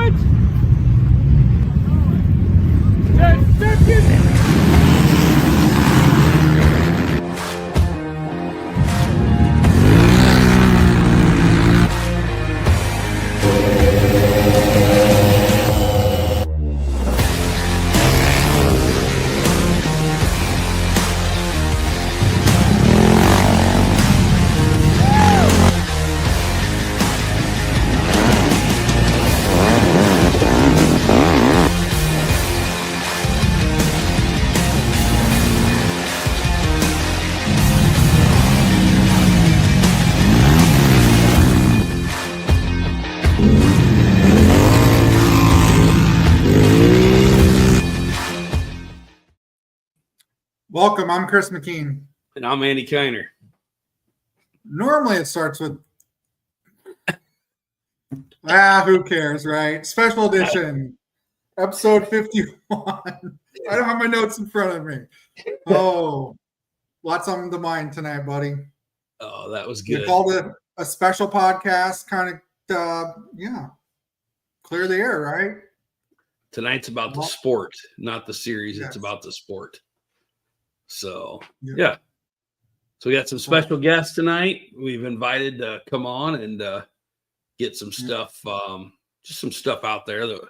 What? 10 seconds. Welcome, I'm Chris McKean. And I'm Andy Kiner. Normally it starts with, who cares, right? Special edition, episode 51. I don't have my notes in front of me. Oh, lots on the mind tonight, buddy. Oh, that was good. We called it a special podcast, kind of, clear the air, right? Tonight's about the sport, not the series. Yes. It's about the sport. So, Yep. yeah. So we got some special guests tonight. We've invited to come on and get some stuff, just some stuff out there that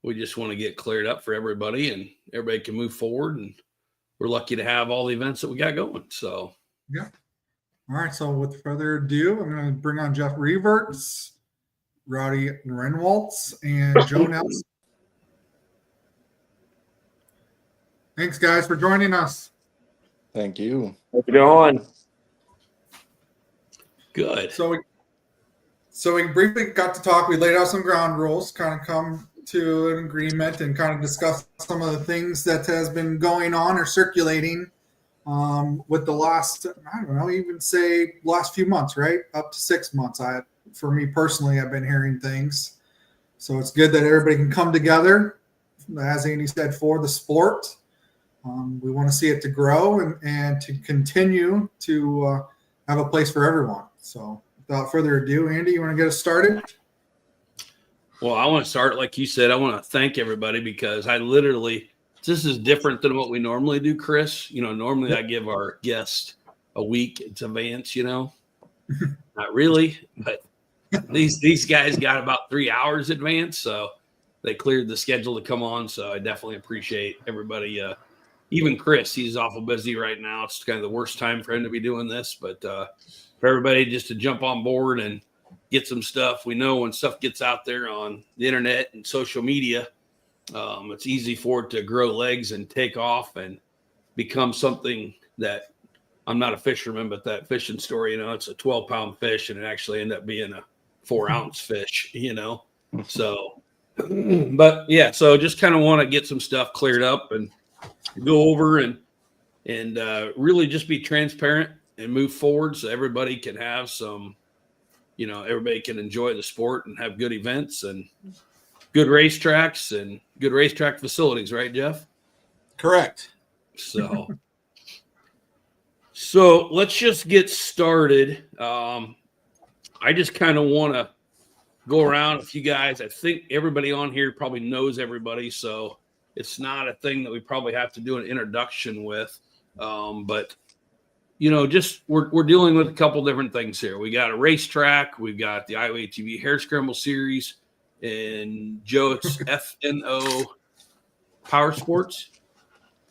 we just want to get cleared up for everybody, and everybody can move forward. And we're lucky to have all the events that we got going. So, yeah. All right. So with further ado, I'm going to bring on Jeff Revert, Rowdy Renwanz, and Joe Nelson. Thanks, guys, for joining us. Thank you. How's it going? good. So we briefly got to talk. We laid out some ground rules, kind of come to an agreement, and kind of discuss some of the things that has been going on or circulating with the last, I don't know, even say last few months, right? Up to 6 months. For me personally, I've been hearing things. So it's good that everybody can come together, as Andy said, for the sport. We want to see it to grow and to continue to have a place for everyone. So without further ado, Andy, you want to get us started? Well, I want to start, like you said, I want to thank everybody because this is different than what we normally do, Chris. You know, normally I give our guests a week in advance, you know, not really, but these guys got about 3 hours advance. So they cleared the schedule to come on. So I definitely appreciate everybody. Even Chris, he's awful busy right now. It's kind of the worst time for him to be doing this, but for everybody just to jump on board and get some stuff. We know when stuff gets out there on the internet and social media, it's easy for it to grow legs and take off and become something that I'm not a fisherman, but that fishing story, you know, it's a 12-pound fish and it actually ended up being a 4-ounce fish, you know? So, but yeah, so just kind of want to get some stuff cleared up and go over and really just be transparent and move forward so everybody can have some, you know, everybody can enjoy the sport and have good events and good racetracks and good racetrack facilities, right, Jeff? Correct. So let's just get started. I just kind of want to go around with you guys. I think everybody on here probably knows everybody, so it's not a thing that we probably have to do an introduction with. But, you know, just we're dealing with a couple different things here. We got a racetrack. We've got the Iowa ATV Hare Scramble Series. And Joe, it's FNO Power Sports.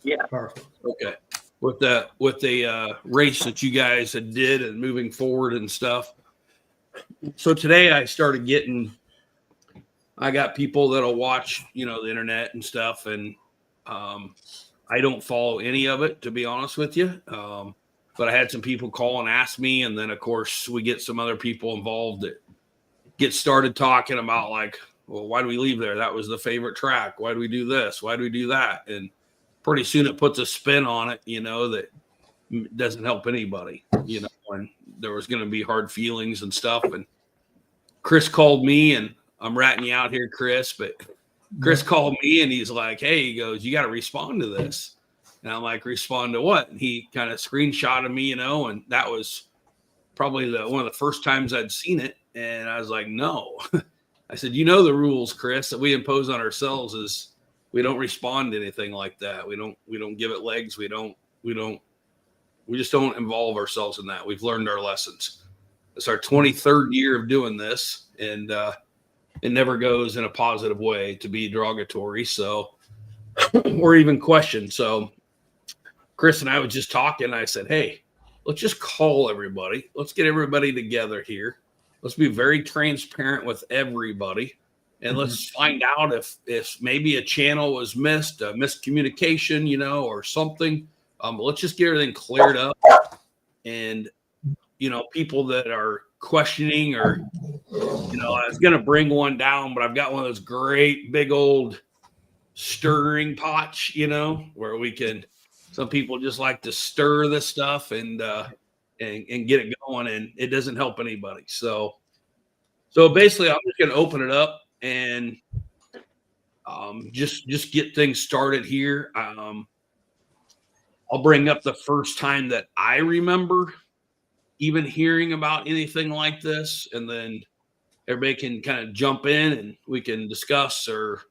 Yeah. Powerful. Okay. With the race that you guys had did and moving forward and stuff. So today I got people that'll watch, you know, the internet and stuff. And I don't follow any of it, to be honest with you. But I had some people call and ask me. And then, of course, we get some other people involved that get started talking about, like, well, why do we leave there? That was the favorite track. Why do we do this? Why do we do that? And pretty soon it puts a spin on it, you know, that doesn't help anybody, you know, and there was going to be hard feelings and stuff. And Chris called me, and I'm ratting you out here, Chris, but Chris called me and he's like, hey, he goes, you got to respond to this. And I'm like, respond to what? And he kind of screenshotted me, you know, and that was probably one of the first times I'd seen it. And I was like, no. I said, you know, the rules, Chris, that we impose on ourselves is we don't respond to anything like that. We don't give it legs. We just don't involve ourselves in that. We've learned our lessons. It's our 23rd year of doing this, and it never goes in a positive way to be derogatory. So, or even questioned. So Chris and I was just talking. I said, hey, let's just call everybody. Let's get everybody together here. Let's be very transparent with everybody. And let's find out if maybe a channel was missed, a miscommunication, you know, or something. Let's just get everything cleared up. And, you know, people that are questioning or, you know, I was going to bring one down, but I've got one of those great big old stirring pots, you know, where we can, some people just like to stir this stuff and get it going, and it doesn't help anybody. So basically I'm just going to open it up and just get things started here. I'll bring up the first time that I remember even hearing about anything like this, and then everybody can kind of jump in and we can discuss or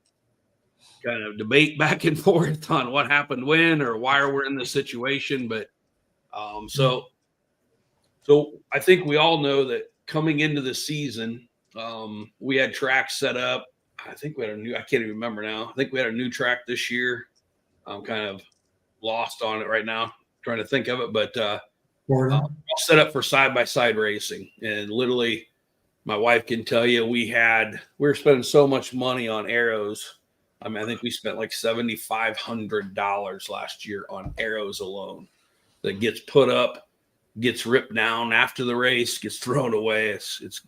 kind of debate back and forth on what happened when or why we're in this situation. But so I think we all know that coming into the season, we had tracks set up. I think we had I can't even remember now. I think we had a new track this year. I'm kind of lost on it right now, trying to think of it, but all set up for side-by-side racing. And literally my wife can tell you we were spending so much money on arrows. I mean, I think we spent like $7,500 last year on arrows alone that gets put up, gets ripped down after the race, gets thrown away. It's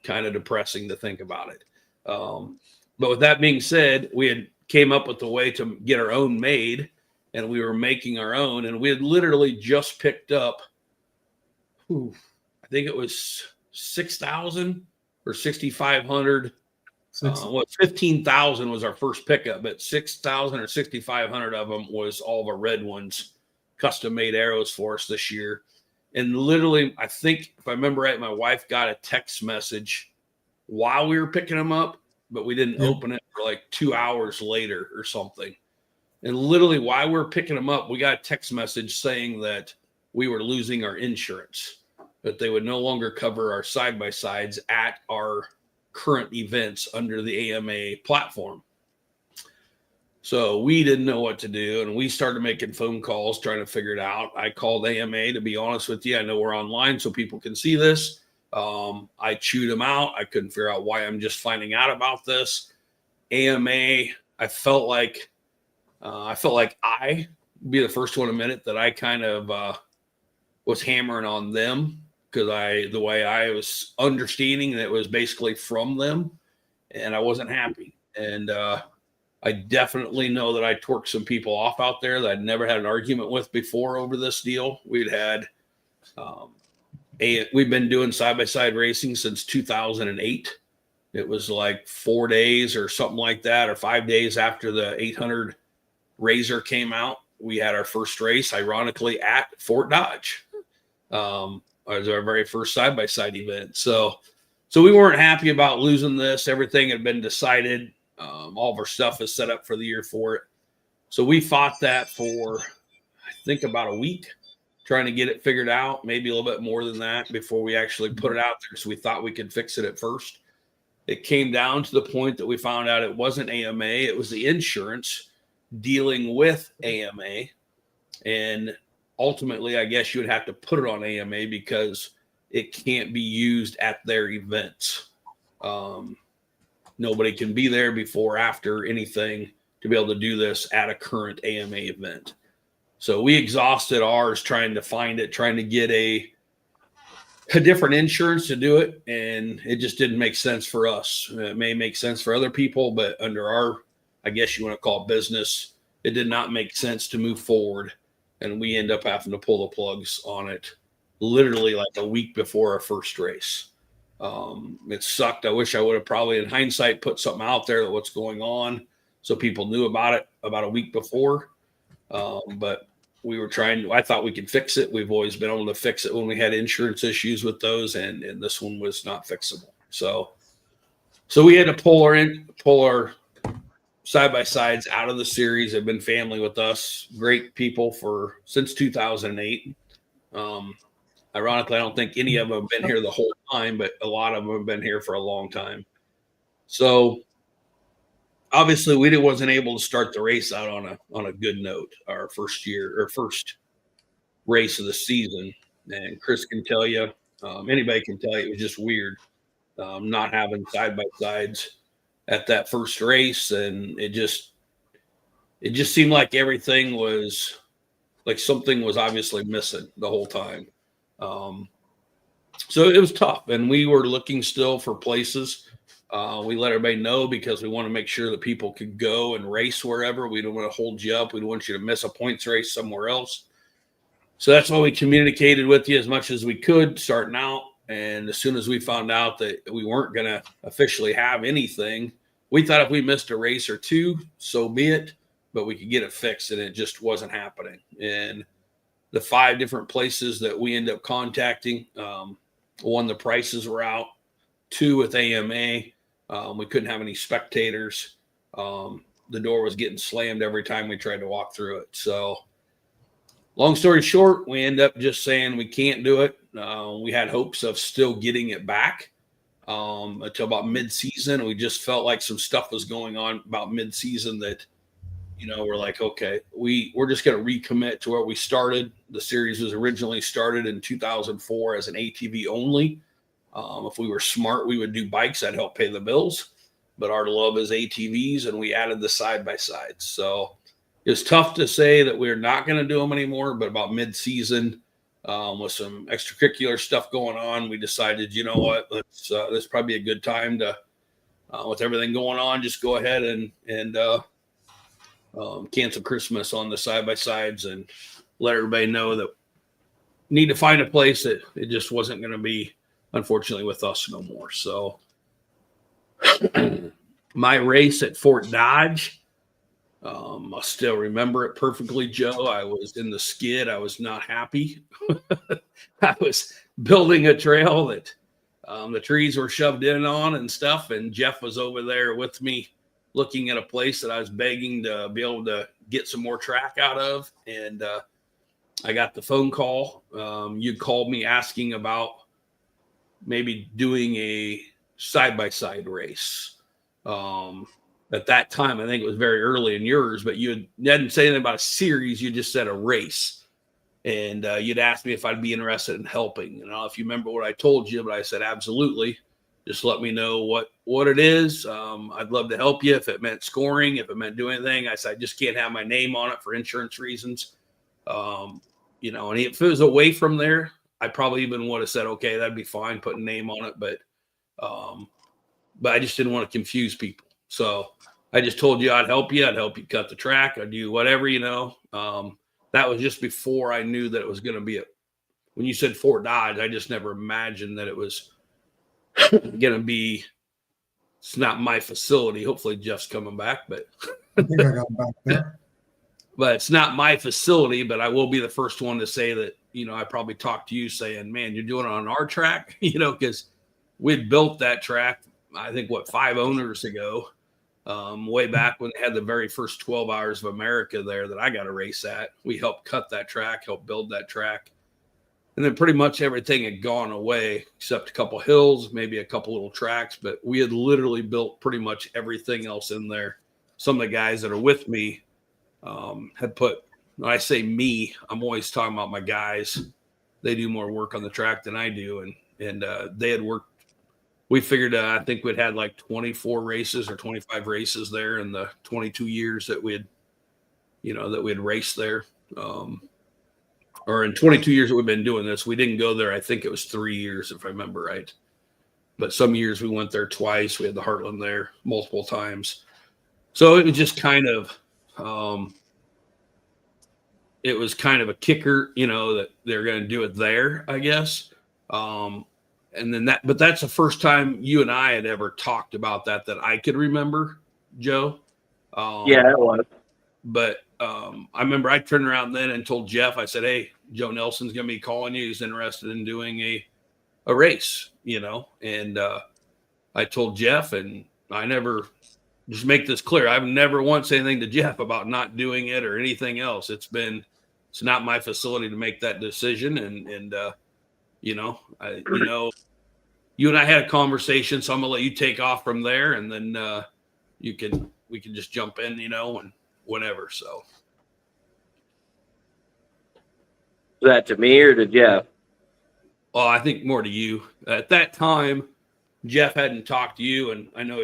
kind of depressing to think about it. But with that being said, we had came up with a way to get our own made, and we were making our own. And we had literally just picked up, I think it was 6,000 or 6,500. 15,000 was our first pickup, but 6,000 or 6,500 of them was all the red ones, custom made arrows for us this year. And literally, I think if I remember right, my wife got a text message while we were picking them up, but we didn't open it for like 2 hours later or something. And literally while we were picking them up, we got a text message saying that we were losing our insurance, that they would no longer cover our side-by-sides at our current events under the AMA platform. So we didn't know what to do, and we started making phone calls trying to figure it out. I called AMA, to be honest with you. I know we're online so people can see this. I chewed them out. I couldn't figure out why I'm just finding out about this. AMA, I felt like I'd be the first one to admit it, that I kind of was hammering on them, because the way I was understanding that it was basically from them, and I wasn't happy. And I definitely know that I torqued some people off out there that I'd never had an argument with before over this deal. We've been doing side-by-side racing since 2008. It was like 4 days or something like that, or 5 days after the 800 Razor came out. We had our first race, ironically, at Fort Dodge. It was our very first side-by-side event. So we weren't happy about losing this. Everything had been decided. All of our stuff is set up for the year for it. So we fought that for, I think, about a week, trying to get it figured out, maybe a little bit more than that before we actually put it out there. So we thought we could fix it at first. It came down to the point that we found out it wasn't AMA. It was the insurance dealing with AMA. And ultimately, I guess you would have to put it on AMA because it can't be used at their events. Nobody can be there before, after anything to be able to do this at a current AMA event. So we exhausted ours trying to find it, trying to get a different insurance to do it. And it just didn't make sense for us. It may make sense for other people, but under our, I guess you want to call it business, it did not make sense to move forward. And we end up having to pull the plugs on it literally like a week before our first race. It sucked. I wish I would have probably, in hindsight, put something out there that what's going on so people knew about it about a week before. But we were I thought we could fix it. We've always been able to fix it when we had insurance issues with those, and this one was not fixable. So So we had to pull our side-by-sides out of the series. They've been family with us, great people since 2008. Ironically, I don't think any of them have been here the whole time, but a lot of them have been here for a long time. So obviously we wasn't able to start the race out on a good note our first race of the season. And Chris can tell you, anybody can tell you, it was just weird not having side-by-sides at that first race. And it just seemed like everything was like something was obviously missing the whole time. So it was tough, and we were looking still for places. We let everybody know because we want to make sure that people could go and race wherever. We don't want to hold you up. We don't want you to miss a points race somewhere else. So that's why we communicated with you as much as we could starting out. And as soon as we found out that we weren't going to officially have anything, we thought if we missed a race or two, so be it, but we could get it fixed, and it just wasn't happening. And the 5 different places that we ended up contacting, 1, the prices were out. 2, with AMA, we couldn't have any spectators. The door was getting slammed every time we tried to walk through it. So long story short, we end up just saying we can't do it. We had hopes of still getting it back until about mid-season. We just felt like some stuff was going on about mid-season that, we're like, okay, we're just going to recommit to where we started. The series was originally started in 2004 as an ATV only. If we were smart, we would do bikes that help pay the bills. But our love is ATVs, and we added the side-by-sides. So it's tough to say that we're not going to do them anymore, but about mid-season, with some extracurricular stuff going on, we decided, you know what, this is probably a good time to, with everything going on, just go ahead and cancel Christmas on the side-by-sides and let everybody know that we need to find a place that it just wasn't going to be, unfortunately, with us no more. So my race at Fort Dodge, I still remember it perfectly, Joe. I was in the skid. I was not happy. I was building a trail that the trees were shoved in on and stuff. And Jeff was over there with me looking at a place that I was begging to be able to get some more track out of. And I got the phone call. You called me asking about maybe doing a side-by-side race. At that time, I think it was very early in yours, but you didn't say anything about a series. You just said a race. And you'd asked me if I'd be interested in helping. And I don't know if you remember what I told you, but I said, absolutely. Just let me know what it is. I'd love to help you if it meant scoring, if it meant doing anything. I said, I just can't have my name on it for insurance reasons. And if it was away from there, I probably even would have said, okay, that'd be fine, put a name on it. But I just didn't want to confuse people. So I just told you I'd help you. I'd help you cut the track. I'd do whatever, that was just before I knew that it was going to be when you said Fort Dodge, I just never imagined that it was going to be, it's not my facility. Hopefully Jeff's coming back, but I think I got him back there. But it's not my facility, but I will be the first one to say that, I probably talked to you saying, man, you're doing it on our track, because we'd built that track, I think, 5 owners ago, way back when they had the very first 12 Hours of America there that I got to race at. We helped cut that track, helped build that track. And then pretty much everything had gone away except a couple hills, maybe a couple little tracks, but we had literally built pretty much everything else in there. Some of the guys that are with me had put, when I say me, I'm always talking about my guys. They do more work on the track than I do. And they had worked. We figured, I think we'd had like 24 races or 25 races there in the 22 years that we had raced there. Or in 22 years that we've been doing this, we didn't go there. I think it was 3 years, if I remember right. But some years we went there twice. We had the Heartland there multiple times. So it was just kind of, it was kind of a kicker, that they're going to do it there, I guess. And then but that's the first time you and I had ever talked about that I could remember, Joe. Yeah, it was. But I remember I turned around then and told Jeff, I said, hey, Joe Nelson's going to be calling you. He's interested in doing a race, and I told Jeff, and I never just make this clear. I've never once said anything to Jeff about not doing it or anything else. It's not my facility to make that decision. And you and I had a conversation, so I'm gonna let you take off from there, and then we can just jump in, and whenever. So. Is that to me or to Jeff? Well, I think more to you. At that time, Jeff hadn't talked to you, and I know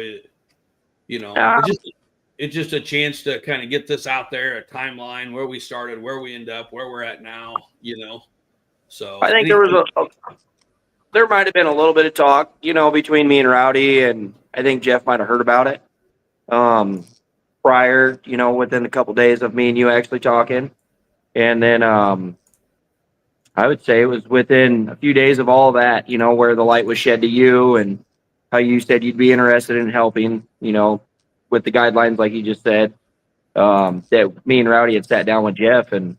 it's just a chance to kind of get this out there, a timeline, where we started, where we end up, where we're at now, So I think there might have been a little bit of talk, between me and Rowdy, and I think Jeff might have heard about it prior, within a couple days of me and you actually talking. And then I would say it was within a few days of all that, where the light was shed to you and how you said you'd be interested in helping, with the guidelines, like you just said, that me and Rowdy had sat down with Jeff and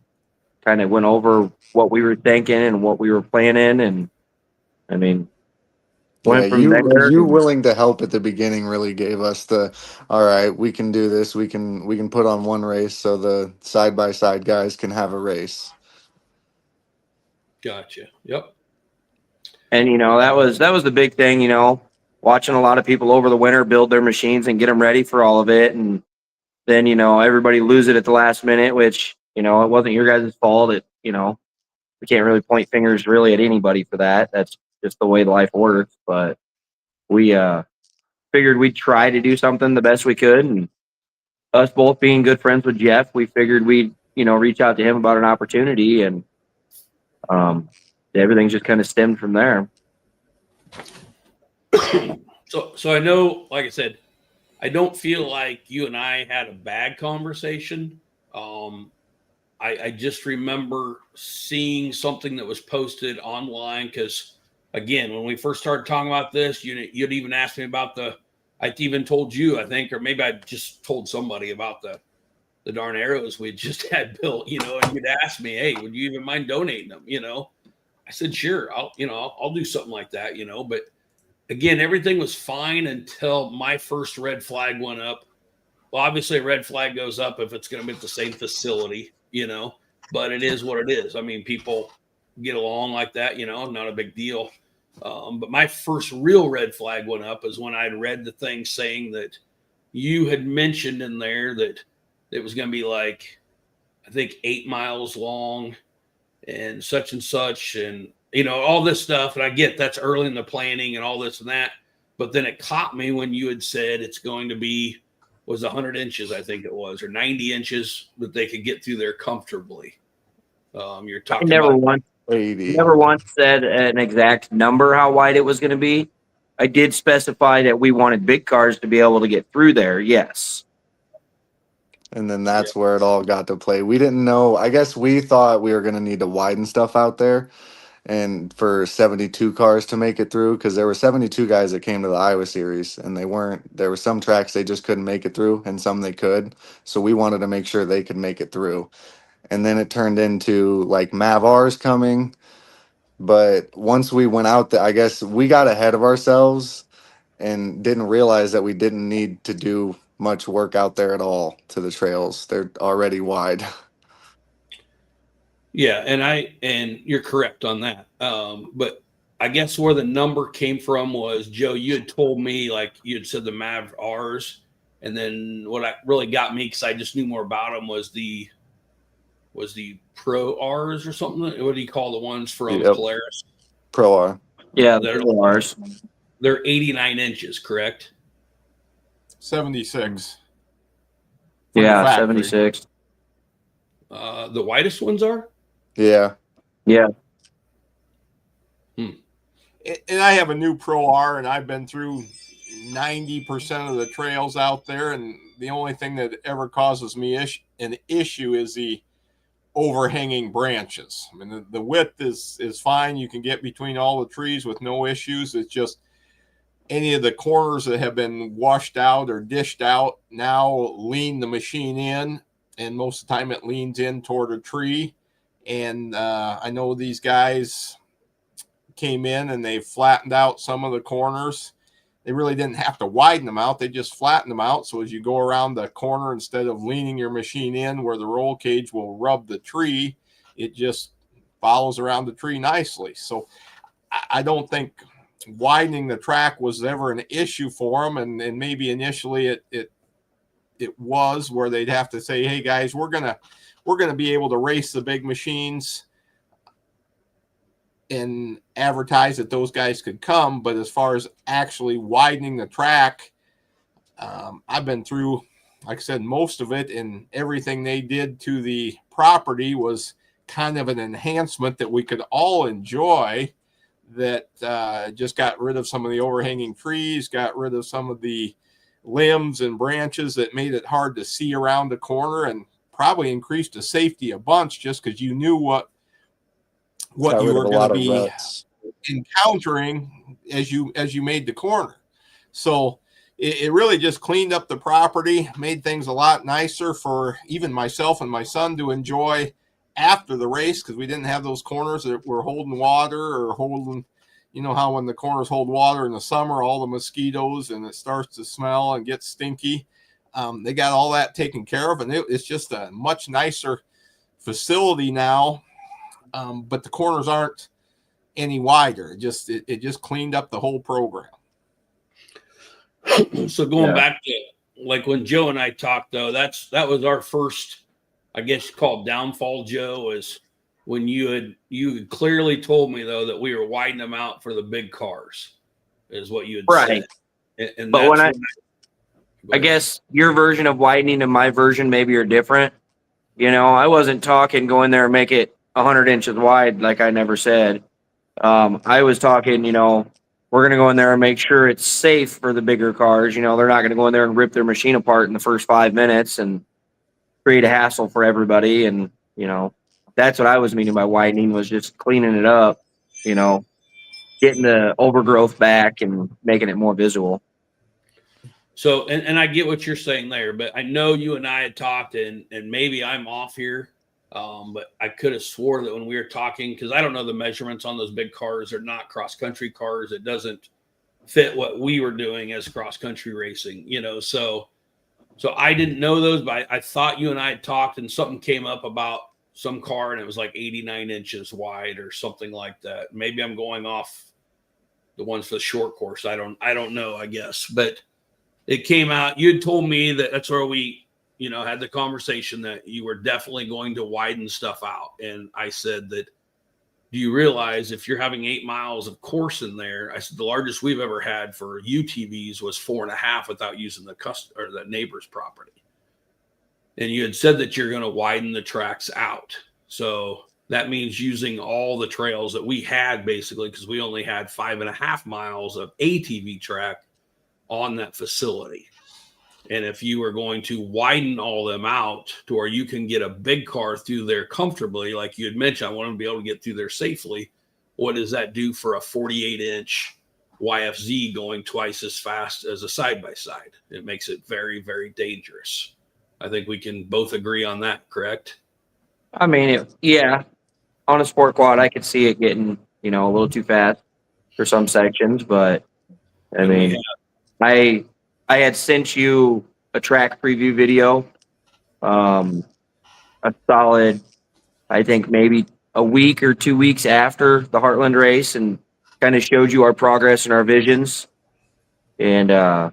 kind of went over what we were thinking and what we were planning. And I mean, went from there. You willing to help at the beginning really gave us all right, we can do this. We can put on one race so the side-by-side guys can have a race. Gotcha. Yep. And, that was the big thing, watching a lot of people over the winter build their machines and get them ready for all of it. And then, everybody lose it at the last minute, which, it wasn't your guys' fault. We can't really point fingers really at anybody for that. That's just the way life works. But we figured we'd try to do something the best we could. And us both being good friends with Jeff, we figured we'd, reach out to him about an opportunity. And everything just kind of stemmed from there. So I know, like I said, I don't feel like you and I had a bad conversation. I just remember seeing something that was posted online because, again, when we first started talking about this, you'd even asked me about I even told you, I think, or maybe I just told somebody about the darn arrows we just had built, and you'd ask me, hey, would you even mind donating them? I said, sure, I'll do something like that, but again, everything was fine until my first red flag went up. Well, obviously a red flag goes up if it's going to be at the same facility, but it is what it is. I mean, people get along like that, not a big deal. But my first real red flag went up is when I'd read the thing saying that you had mentioned in there that it was going to be like, I think 8 miles long and such, and all this stuff. And I get that's early in the planning and all this and that. But then it caught me when you had said it's going to be, was 100 inches, I think it was, or 90 inches that they could get through there comfortably. You're talking never about once said an exact number how wide it was going to be. I did specify that we wanted big cars to be able to get through there. Yes. And then that's where it all got to play. We didn't know. I guess we thought we were going to need to widen stuff out there and for 72 cars to make it through, because there were 72 guys that came to the Iowa series and there were some tracks they just couldn't make it through and some they could. So we wanted to make sure they could make it through. And then it turned into like Mavars coming. But once we went out there, I guess we got ahead of ourselves and didn't realize that we didn't need to do much work out there at all to the trails. They're already wide. Yeah, and you're correct on that. But I guess where the number came from was, Joe, you had told me, like you had said the Mav R's, and then what really got me, because I just knew more about them, was the Pro R's or something. What do you call the ones from Polaris? Pro R. Yeah, the Pro R's. They're 89 inches, correct? 76. Yeah, 76. The widest ones are? Yeah. Yeah. And I have a new Pro R, and I've been through 90% of the trails out there, and the only thing that ever causes me an issue is the overhanging branches. I mean, the width is fine. You can get between all the trees with no issues. It's just any of the corners that have been washed out or dished out now lean the machine in, and most of the time it leans in toward a tree. And I know these guys came in and they flattened out some of the corners. they really didn't have to widen them out. They just flattened them out. So as you go around the corner, instead of leaning your machine in where the roll cage will rub the tree, it just follows around the tree nicely. So I don't think widening the track was ever an issue for them. And maybe initially it was, where they'd have to say, hey guys, we're going to be able to race the big machines and advertise that those guys could come. But as far as actually widening the track, I've been through, like I said, most of it, and everything they did to the property was kind of an enhancement that we could all enjoy, that just got rid of some of the overhanging trees, got rid of some of the limbs and branches that made it hard to see around the corner, and probably increased the safety a bunch, just because you knew what you were going to be encountering as you made the corner. So it really just cleaned up the property, made things a lot nicer for even myself and my son to enjoy after the race, because we didn't have those corners that were holding water or holding, you know how when the corners hold water in the summer, all the mosquitoes and it starts to smell and get stinky. They got all that taken care of, and it's just a much nicer facility now. But the corners aren't any wider. It just cleaned up the whole program. So going back to like when Joe and I talked, though, that was our first, I guess, called downfall, Joe, is when you had clearly told me, though, that we were widening them out for the big cars, is what you had said. And but when I guess your version of widening and my version maybe are different. You know, I wasn't talking go in there and make it 100 inches wide, like I never said. I was talking, you know, we're going to go in there and make sure it's safe for the bigger cars. You know, they're not going to go in there and rip their machine apart in the first 5 minutes and create a hassle for everybody. And, you know, that's what I was meaning by widening, was just cleaning it up, you know, getting the overgrowth back and making it more visual. So, and I get what you're saying there, but I know you and I had talked, and maybe I'm off here, but I could have swore that when we were talking, because I don't know the measurements on those big cars. They're not cross-country cars. It doesn't fit what we were doing as cross-country racing, you know. So I didn't know those, but I thought you and I had talked, and something came up about some car, and it was like 89 inches wide or something like that. Maybe I'm going off the ones for the short course. I don't know, I guess, but it came out. You had told me that that's where we, you know, had the conversation that you were definitely going to widen stuff out. And I said that, do you realize if you're having 8 miles of course in there? I said the largest we've ever had for UTVs was 4.5 without using the neighbor's property. And you had said that you're going to widen the tracks out. So that means using all the trails that we had, basically, because we only had 5.5 miles of ATV track on that facility. And if you are going to widen all them out to where you can get a big car through there comfortably, like you had mentioned, I want to be able to get through there safely. What does that do for a 48-inch YFZ going twice as fast as a side-by-side? It makes it very, very dangerous. I think we can both agree on that, correct? I mean, yeah, on a sport quad, I could see it getting, you know, a little too fast for some sections, but I mean, I had sent you a track preview video, a solid, I think maybe a week or 2 weeks after the Heartland race, and kind of showed you our progress and our visions. And I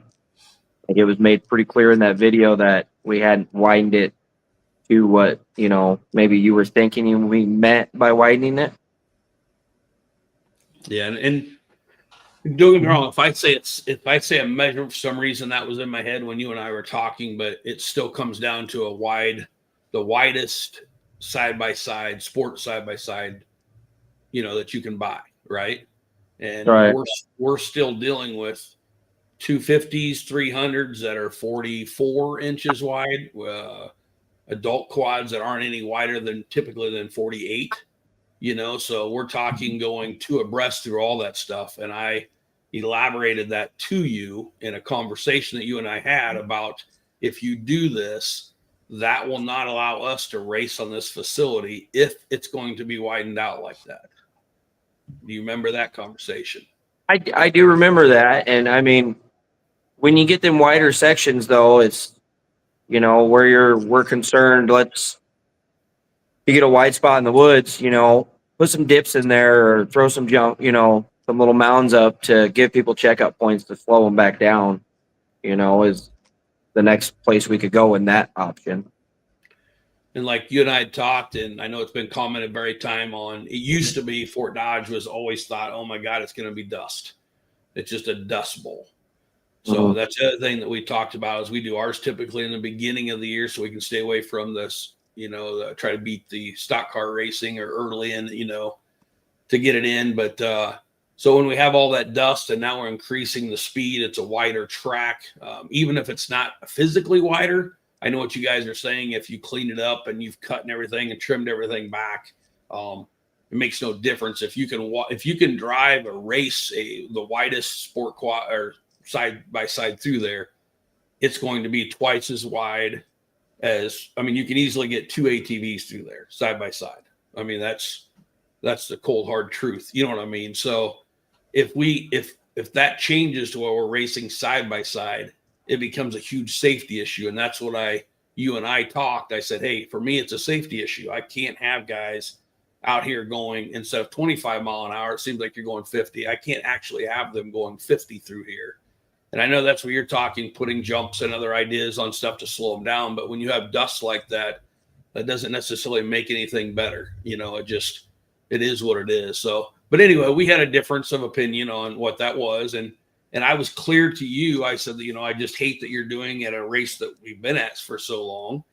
think it was made pretty clear in that video that we hadn't widened it to what, you know, maybe you were thinking we meant by widening it. Yeah, and don't get me wrong. If I say a measure for some reason that was in my head when you and I were talking, but it still comes down to the widest side-by-side, sport side-by-side, you know, that you can buy, right? And we're still dealing with 250s, 300s that are 44 inches wide, adult quads that aren't any wider than 48, you know. So we're talking going 2 abreast through all that stuff. And I elaborated that to you in a conversation that you and I had about, if you do this, that will not allow us to race on this facility if it's going to be widened out like that. Do you remember that conversation? I do remember that. And I mean, when you get them wider sections though, it's, you know, where we're concerned, you get a wide spot in the woods, you know, put some dips in there or throw some jump, you know, some little mounds up to give people checkup points to slow them back down, you know, is the next place we could go in that option. And like you and I had talked, and I know it's been commented very time on, it used to be Fort Dodge was always thought, oh my God, it's going to be dust. It's just a dust bowl. So that's the other thing that we talked about is we do ours typically in the beginning of the year so we can stay away from this, you know, try to beat the stock car racing or early in, you know, to get it in. But so when we have all that dust and now we're increasing the speed, it's a wider track. Even if it's not physically wider, I know what you guys are saying. If you clean it up and you've cut and everything and trimmed everything back, it makes no difference. If you can drive or race the widest sport quad or side by side through there, it's going to be twice as wide as, I mean, you can easily get 2 ATVs through there side by side. I mean, that's the cold hard truth. You know what I mean? So if that changes to where we're racing side by side, it becomes a huge safety issue. And that's what you and I talked. I said, hey, for me, it's a safety issue. I can't have guys out here going, instead of 25 mile an hour, it seems like you're going 50. I can't actually have them going 50 through here. And I know that's where you're talking, putting jumps and other ideas on stuff to slow them down. But when you have dust like that, that doesn't necessarily make anything better. You know, it is what it is. So, but anyway, we had a difference of opinion on what that was. And I was clear to you. I said that, you know, I just hate that you're doing at a race that we've been at for so long.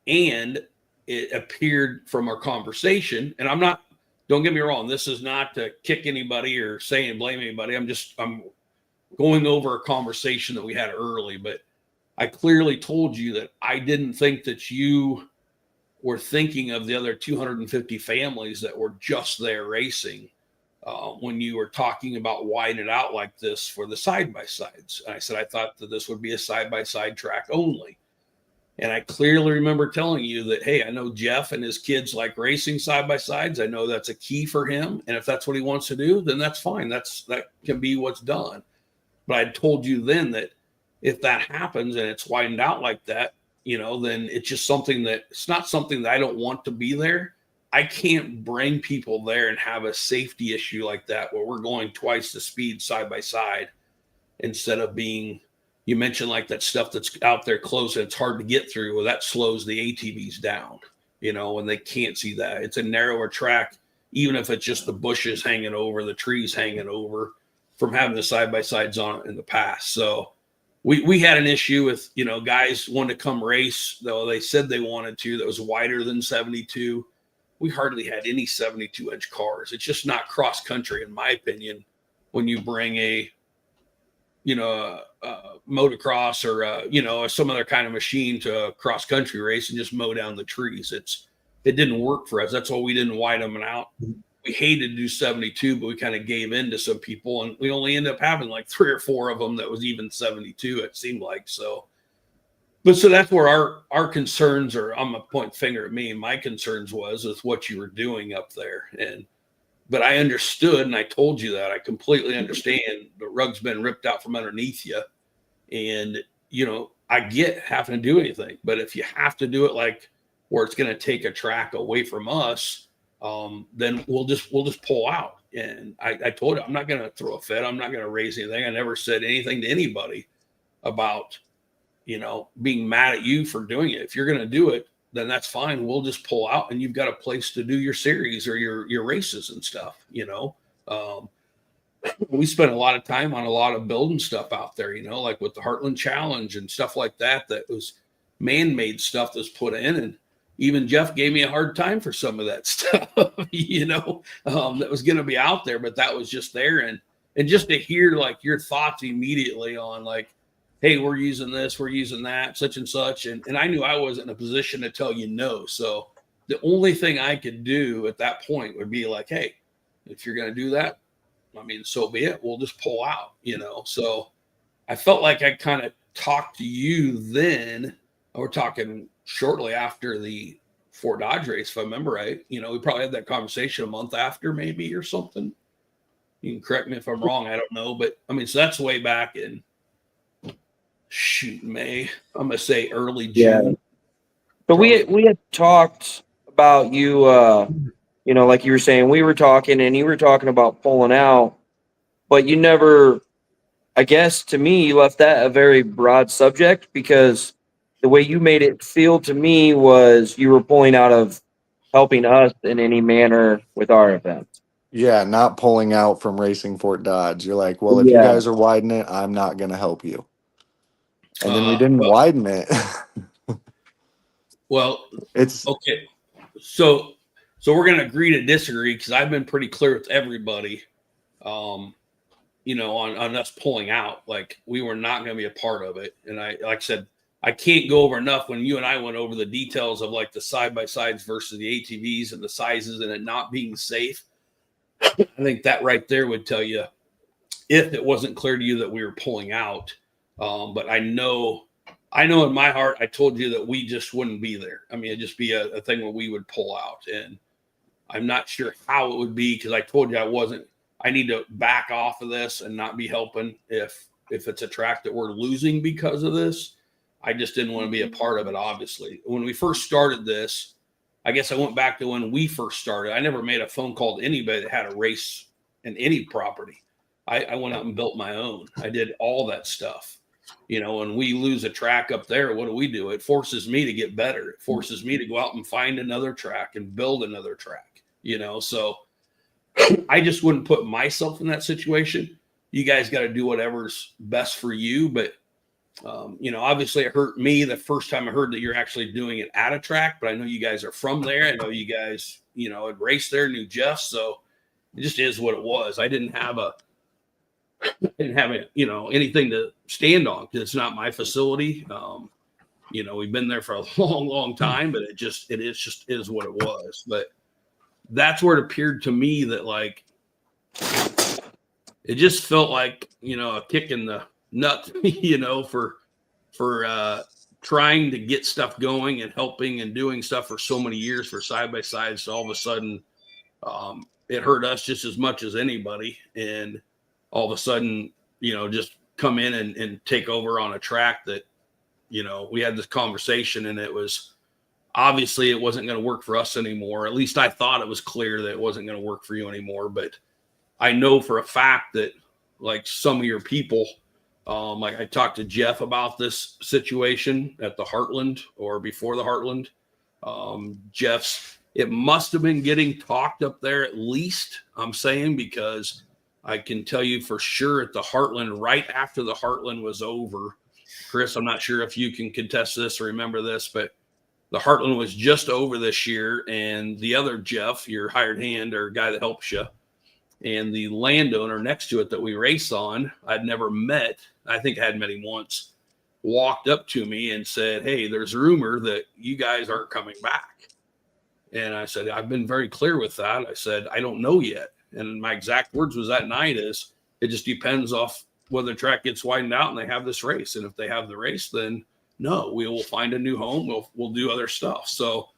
And it appeared from our conversation, and don't get me wrong, this is not to kick anybody or say and blame anybody. I'm going over a conversation that we had early, but I clearly told you that I didn't think that you were thinking of the other 250 families that were just there racing when you were talking about widening it out like this for the side-by-sides. And I said, I thought that this would be a side-by-side track only. And I clearly remember telling you that, hey, I know Jeff and his kids like racing side-by-sides. I know that's a key for him. And if that's what he wants to do, then that's fine. That can be what's done. But I told you then that if that happens and it's widened out like that, you know, then it's just it's not something that I don't want to be there. I can't bring people there and have a safety issue like that where we're going twice the speed side by side instead of being, you mentioned like that stuff that's out there close and it's hard to get through. Well, that slows the ATVs down, you know, when they can't see that. It's a narrower track, even if it's just the bushes hanging over, the trees hanging over, from having the side-by-sides on it in the past. So we had an issue with, you know, guys wanted to come race, though they said they wanted to, that was wider than 72. We hardly had any 72-inch cars. It's just not cross-country, in my opinion, when you bring a motocross or, you know, some other kind of machine to a cross-country race and just mow down the trees. It didn't work for us. That's why we didn't widen them out. We hated to do 72, but we kind of gave in to some people, and we only ended up having like 3 or 4 of them that was even 72, it seemed like. So that's where our concerns are. I'm gonna point finger at me. My concerns was with what you were doing up there. But I understood, and I told you that I completely understand the rug's been ripped out from underneath you. And, you know, I get having to do anything, but if you have to do it like where it's going to take a track away from us, then we'll just pull out. And I told you, I'm not going to throw a fit. I'm not going to raise anything. I never said anything to anybody about, you know, being mad at you for doing it. If you're going to do it, then that's fine. We'll just pull out and you've got a place to do your series or your races and stuff, you know. We spent a lot of time on a lot of building stuff out there, you know, like with the Heartland Challenge and stuff like that was man-made stuff that's put in. And even Jeff gave me a hard time for some of that stuff, you know, that was going to be out there, but that was just there. And just to hear like your thoughts immediately on like, hey, we're using this, we're using that, such and such. And I knew I wasn't in a position to tell you no. So the only thing I could do at that point would be like, hey, if you're going to do that, I mean, so be it. We'll just pull out, you know. So I felt like I kind of talked to you then. We're talking shortly after the Fort Dodge race, if I remember right. You know, we probably had that conversation a month after maybe or something. You can correct me if I'm wrong. I don't know, but I mean, so that's way back in May. I'm gonna say early June. So we had talked about you, like you were saying, we were talking and you were talking about pulling out, but you never, I guess to me, you left that a very broad subject because the way you made it feel to me was you were pulling out of helping us in any manner with our events. Yeah, not pulling out from Racing Fort Dodge. You're like, well, if you guys are widening it, I'm not going to help you. And then we didn't widen it. Well, It's okay. So we're going to agree to disagree because I've been pretty clear with everybody, on us pulling out. Like, we were not going to be a part of it. And like I said, I can't go over enough when you and I went over the details of like the side-by-sides versus the ATVs and the sizes and it not being safe. I think that right there would tell you if it wasn't clear to you that we were pulling out. But I know in my heart, I told you that we just wouldn't be there. I mean, it'd just be a thing where we would pull out. And I'm not sure how it would be because I told you I need to back off of this and not be helping if it's a track that we're losing because of this. I just didn't want to be a part of it, obviously. When we first started this, I guess I went back to when we first started. I never made a phone call to anybody that had a race in any property. I went out and built my own. I did all that stuff. When we lose a track up there, what do? It forces me to get better. It forces me to go out and find another track and build another track, So I just wouldn't put myself in that situation. You guys got to do whatever's best for you. But, obviously it hurt me the first time I heard that you're actually doing it at a track, but I know you guys are from there. I know you guys, had raced there, knew Jeff. So it just is what it was. I didn't have anything to stand on because it's not my facility. We've been there for a long, long time, but it is what it was. But that's where it appeared to me that like, it just felt like, a kick in the nut, for trying to get stuff going and helping and doing stuff for so many years for side-by-sides. So all of a sudden, it hurt us just as much as anybody. And all of a sudden, just come in and take over on a track that, we had this conversation and it was obviously it wasn't going to work for us anymore. At least I thought it was clear that it wasn't going to work for you anymore. But I know for a fact that like some of your people, like I talked to Jeff about this situation at the Heartland or before the Heartland. It must have been getting talked up there at least, I'm saying, because I can tell you for sure at the Heartland, right after the Heartland was over, Chris, I'm not sure if you can contest this or remember this, but the Heartland was just over this year. And the other Jeff, your hired hand or guy that helps you, and the landowner next to it that we race on, I'd never met. I think I had met him once, walked up to me and said, "Hey, there's a rumor that you guys aren't coming back." And I said, "I've been very clear with that." I said, "I don't know yet." And my exact words was that night is, it just depends off whether the track gets widened out and they have this race. And if they have the race, then no, we will find a new home. We'll do other stuff. So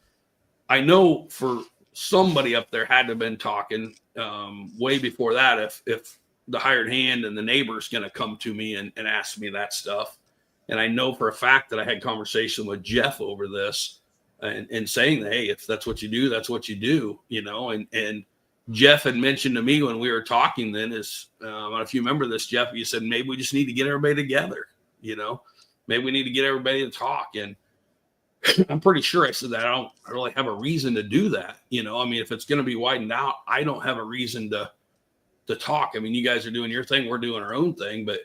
I know for somebody up there had to have been talking way before that if the hired hand and the neighbor's going to come to me and ask me that stuff. And I know for a fact that I had conversation with Jeff over this and saying that, hey, if that's what you do, that's what you do, and Jeff had mentioned to me when we were talking then is, I don't know if you remember this, Jeff, you said, maybe we just need to get everybody together, maybe we need to get everybody to talk. And I'm pretty sure I said that I don't really have a reason to do that. If it's going to be widened out, I don't have a reason to talk. I mean, you guys are doing your thing. We're doing our own thing, but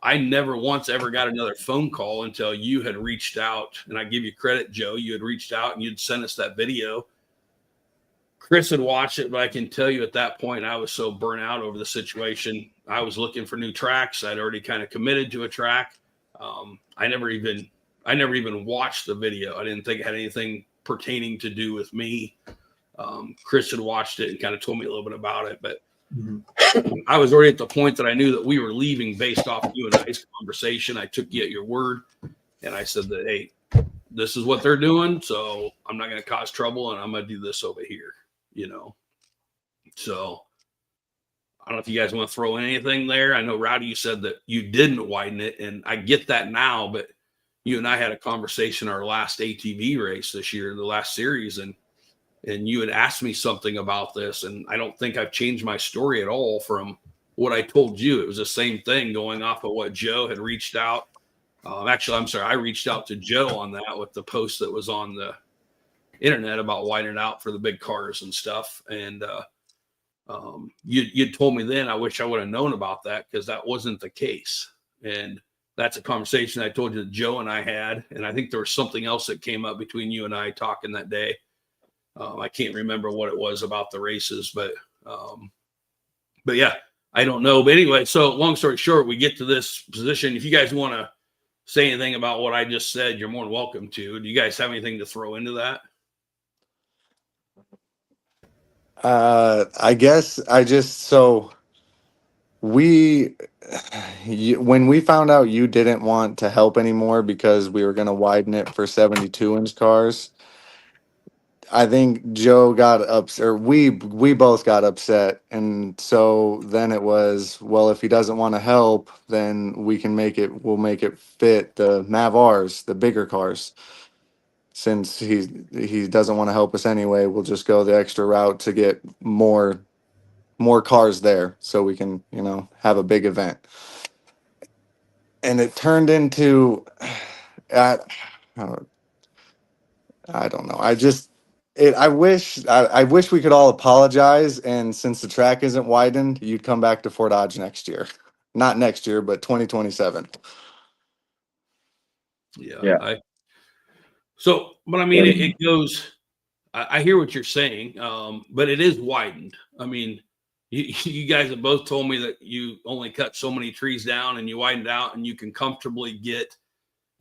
I never once ever got another phone call until you had reached out. And I give you credit, Joe, you had reached out and you'd sent us that video. Chris had watched it, but I can tell you at that point, I was so burnt out over the situation. I was looking for new tracks. I'd already kind of committed to a track. I never even watched the video. I didn't think it had anything pertaining to do with me. Chris had watched it and kind of told me a little bit about it, but I was already at the point that I knew that we were leaving based off you and I's conversation. I took you at your word and I said that, hey, this is what they're doing. So I'm not going to cause trouble and I'm going to do this over here, So I don't know if you guys want to throw in anything there. I know, Rowdy, you said that you didn't widen it, and I get that now, but you and I had a conversation our last ATV race this year, the last series, and you had asked me something about this, and I don't think I've changed my story at all from what I told you. It was the same thing going off of what Joe had reached out. Actually, I'm sorry, I reached out to Joe on that with the post that was on the internet about widening out for the big cars and stuff. And you told me then, I wish I would have known about that, because that wasn't the case. And that's a conversation I told you that Joe and I had. And I think there was something else that came up between you and I talking that day. I can't remember what it was about the races, but yeah, I don't know. But anyway, so long story short, we get to this position. If you guys want to say anything about what I just said, you're more than welcome to. Do you guys have anything to throw into that? I guess when we found out you didn't want to help anymore because we were going to widen it for 72-inch cars, I think Joe got upset, or we both got upset. And so then it was, well, if he doesn't want to help, then we'll make it fit the Mavars, the bigger cars. Since he doesn't want to help us anyway, we'll just go the extra route to get more cars there so we can, have a big event. And it turned into, I don't know. I wish we could all apologize. And since the track isn't widened, you'd come back to Fort Dodge next year. Not next year, but 2027. Yeah. But I mean, it goes, I hear what you're saying, but it is widened. I mean, you guys have both told me that you only cut so many trees down and you widened out and you can comfortably get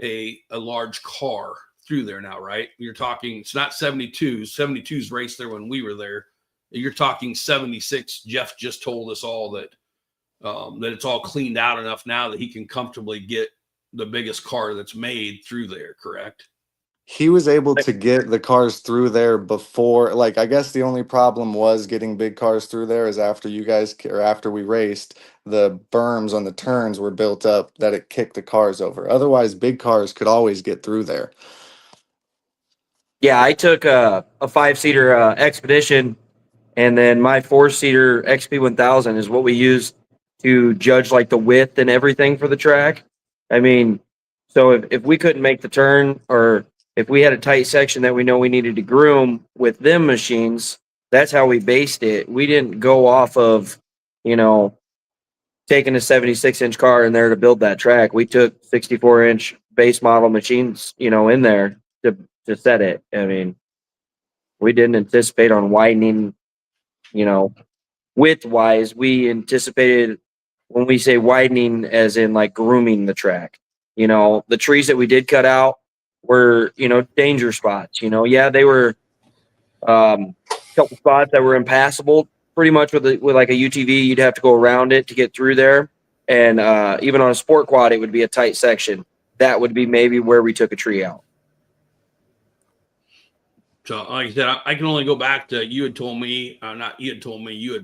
a large car through there now, right? You're talking, it's not 72s raced there when we were there. You're talking 76. Jeff just told us all that it's all cleaned out enough now that he can comfortably get the biggest car that's made through there, correct? He was able to get the cars through there before, I guess the only problem was getting big cars through there is after we raced, the berms on the turns were built up that it kicked the cars over. Otherwise, big cars could always get through there. Yeah, I took a 5-seater Expedition, and then my 4-seater XP1000 is what we used to judge the width and everything for the track. I mean, so if we couldn't make the turn, or if we had a tight section that we know we needed to groom with them machines, that's how we based it. We didn't go off of, taking a 76-inch car in there to build that track. We took 64-inch base model machines, in there to set it. I mean, we didn't anticipate on widening, width-wise. We anticipated, when we say widening, as in grooming the track. The trees that we did cut out were, danger spots. Yeah, they were a couple spots that were impassable. Pretty much with a UTV, you'd have to go around it to get through there. And even on a sport quad, it would be a tight section. That would be maybe where we took a tree out. So like I said, I can only go back to, you had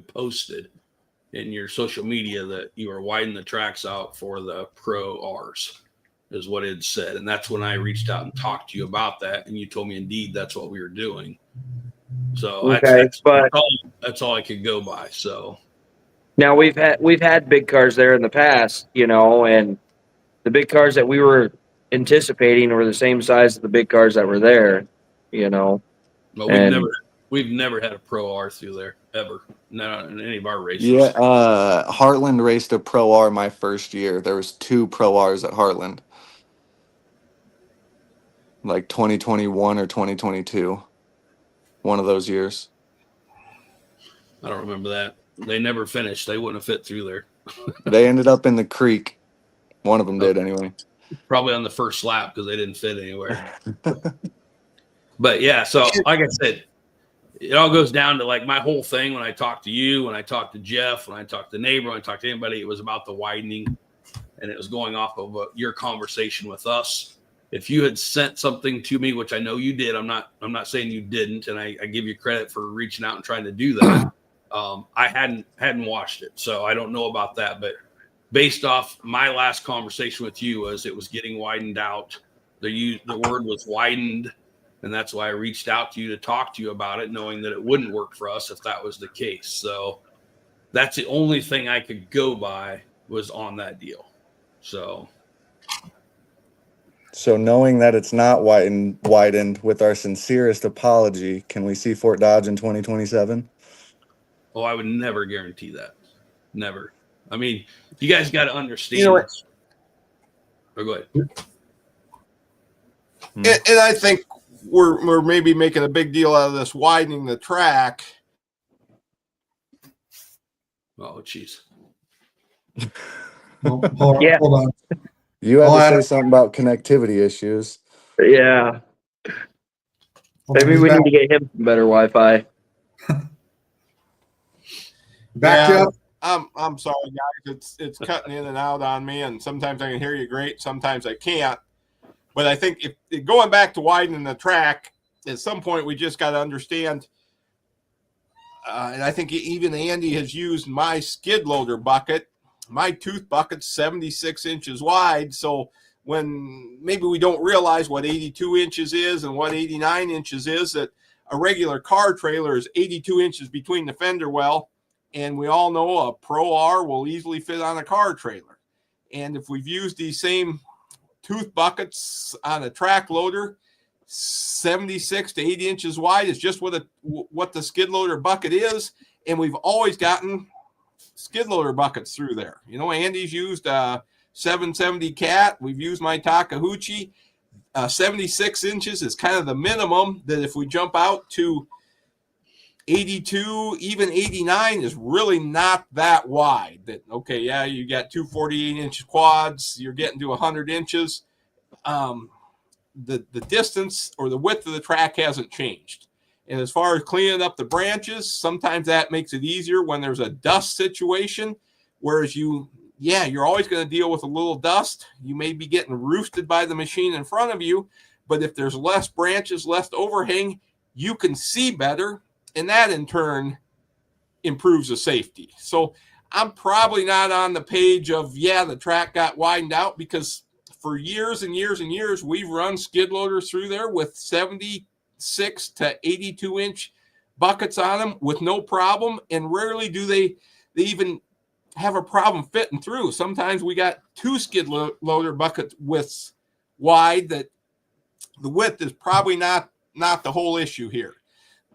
posted in your social media that you were widening the tracks out for the Pro Rs, is what it said. And that's when I reached out and talked to you about that. And you told me indeed that's what we were doing. So that's all I could go by. So now we've had big cars there in the past, and the big cars that we were anticipating were the same size as the big cars that were there, But we've never had a Pro R through there ever. Not in any of our races. Yeah, Heartland raced a Pro R my first year. There was 2 Pro Rs at Heartland. 2021 or 2022. One of those years. I don't remember that. They never finished. They wouldn't have fit through there. They ended up in the creek. One of them did anyway. Probably on the first lap because they didn't fit anywhere. But yeah, so like I said, it all goes down to my whole thing. When I talked to you, when I talked to Jeff, when I talked to the neighbor, when I talked to anybody, it was about the widening, and it was going off of your conversation with us. If you had sent something to me, which I know you did, I'm not saying you didn't, and I give you credit for reaching out and trying to do that. I hadn't watched it, so I don't know about that. But based off my last conversation with you, was it was getting widened out. The word was widened, and that's why I reached out to you to talk to you about it, knowing that it wouldn't work for us if that was the case. So that's the only thing I could go by was on that deal. So knowing that it's not widened, with our sincerest apology, can we see Fort Dodge in 2027? Oh, I would never guarantee that. Never. I mean, you guys got to understand. You know what? Oh, go ahead. And I think we're maybe making a big deal out of this widening the track. Oh, jeez. Hold Yeah. on. You had Oh, to say something about connectivity issues. Yeah. Maybe He's we back. need to get him some better Wi-Fi. Back, Yeah. Jeff. I'm sorry, guys. It's cutting in and out on me, and sometimes I can hear you great, sometimes I can't. But I think if going back to widening the track, at some point we just got to understand. And I think even Andy has used my skid loader bucket. My tooth bucket's 76 inches wide, so when maybe we don't realize what 82 inches is and what 89 inches is, that a regular car trailer is 82 inches between the fender well, and we all know a Pro R will easily fit on a car trailer. And if we've used these same tooth buckets on a track loader, 76 to 80 inches wide is just what the skid loader bucket is, and we've always gotten skid loader buckets through there. You know, Andy's used 770 Cat. We've used my Takahauchi. 76 inches is kind of the minimum, that if we jump out to 82, even 89 is really not that wide. That, okay, yeah, you got 248-inch quads, you're getting to 100 inches. The distance or the width of the track hasn't changed. And as far as cleaning up the branches, sometimes that makes it easier when there's a dust situation, whereas you're always going to deal with a little dust. You may be getting roosted by the machine in front of you, but if there's less branches, less overhang, you can see better, and that in turn improves the safety. So I'm probably not on the page of, the track got widened out, because for years and years and years, we've run skid loaders through there with 76 to 82 inch buckets on them with no problem. And rarely do they even have a problem fitting through. Sometimes we got two skid loader bucket widths wide, that the width is probably not the whole issue here.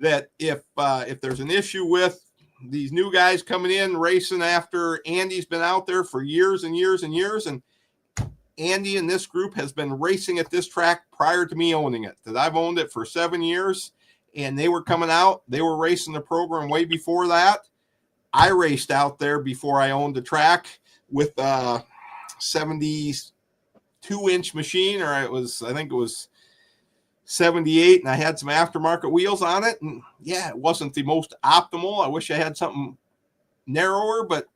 That if there's an issue with these new guys coming in racing after Andy's been out there for years and years and years, and Andy and this group has been racing at this track prior to me owning it, that I've owned it for 7 years, and they were coming out. They were racing the program way before that. I raced out there before I owned the track with a 72-inch machine, or I think it was 78, and I had some aftermarket wheels on it. And it wasn't the most optimal. I wish I had something narrower, but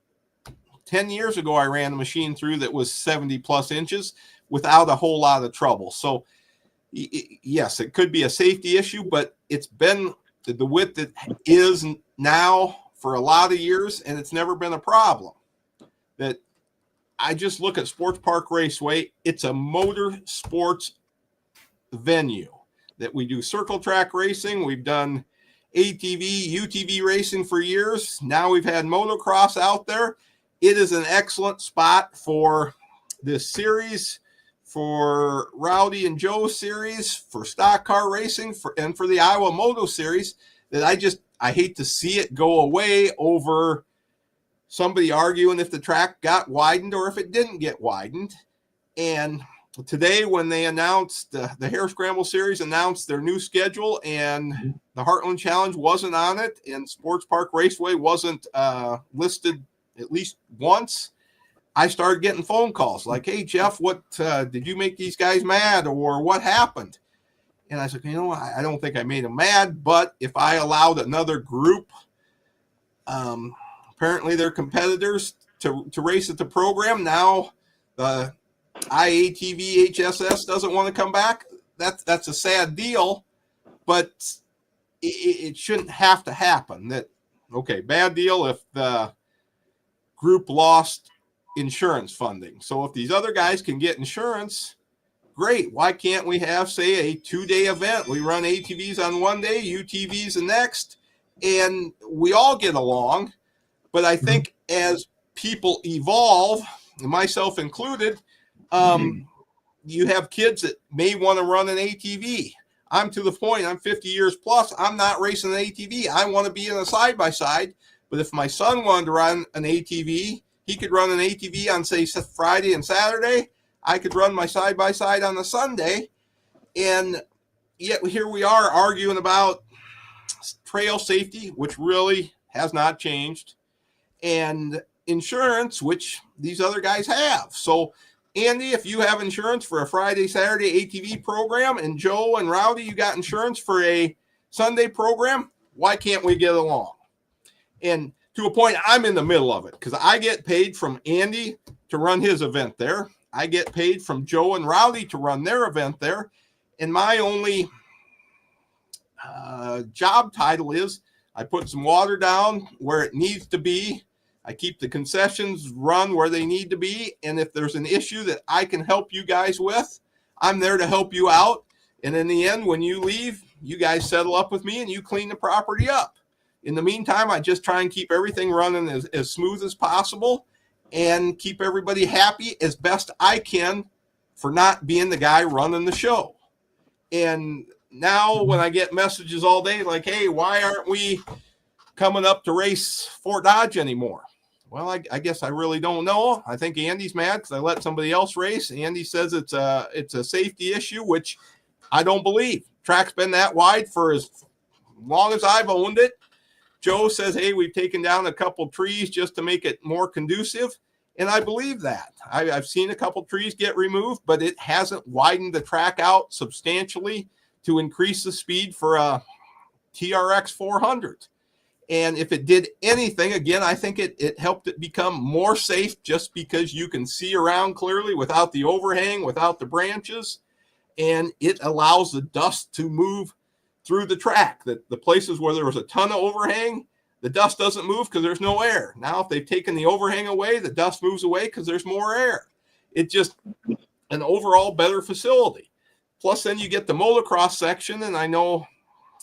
10 years ago, I ran a machine through that was 70 plus inches without a whole lot of trouble. So yes, it could be a safety issue, but it's been the width that is now for a lot of years, and it's never been a problem. That I just look at Sports Park Raceway. It's a motor sports venue that we do circle track racing. We've done ATV, UTV racing for years. Now we've had motocross out there. It is an excellent spot for this series, for Rowdy and Joe's series, for stock car racing, and for the Iowa Moto Series, that I hate to see it go away over somebody arguing if the track got widened or if it didn't get widened. And today, when they announced the Hare Scramble Series announced their new schedule, and the Heartland Challenge wasn't on it, and Sports Park Raceway wasn't listed at least once, I started getting phone calls like, "Hey, Jeff, what did you make these guys mad, or what happened?" And I said, I don't think I made them mad, but if I allowed another group, apparently they're competitors, to race at the program, now the IATV HSS doesn't want to come back. That's a sad deal, but it shouldn't have to happen. That Okay, bad deal if the group lost insurance funding. So if these other guys can get insurance, great. Why can't we have, say, a 2-day event? We run ATVs on one day, UTVs the next, and we all get along. But I think as people evolve, myself included, you have kids that may want to run an ATV. I'm to the point, I'm 50 years plus, I'm not racing an ATV. I want to be in a side-by-side. But if my son wanted to run an ATV, he could run an ATV on, say, Friday and Saturday. I could run my side-by-side on a Sunday. And yet here we are arguing about trail safety, which really has not changed, and insurance, which these other guys have. So, Andy, if you have insurance for a Friday, Saturday ATV program, and Joe and Rowdy, you got insurance for a Sunday program, why can't we get along? And to a point, I'm in the middle of it because I get paid from Andy to run his event there. I get paid from Joe and Rowdy to run their event there. And my only job title is I put some water down where it needs to be. I keep the concessions run where they need to be. And if there's an issue that I can help you guys with, I'm there to help you out. And in the end, when you leave, you guys settle up with me and you clean the property up. In the meantime, I just try and keep everything running as smooth as possible and keep everybody happy as best I can for not being the guy running the show. And now when I get messages all day like, hey, why aren't we coming up to race Fort Dodge anymore? Well, I guess I really don't know. I think Andy's mad because I let somebody else race. Andy says it's a safety issue, which I don't believe. Track's been that wide for as long as I've owned it. Joe says, hey, we've taken down a couple trees just to make it more conducive. And I believe that. I've seen a couple trees get removed, but it hasn't widened the track out substantially to increase the speed for a TRX 400. And if it did anything, again, I think it helped it become more safe just because you can see around clearly without the overhang, without the branches. And it allows the dust to move through the track. The places where there was a ton of overhang, the dust doesn't move because there's no air. Now, if they've taken the overhang away, the dust moves away because there's more air. It's just an overall better facility. Plus, then you get the motocross section, and I know,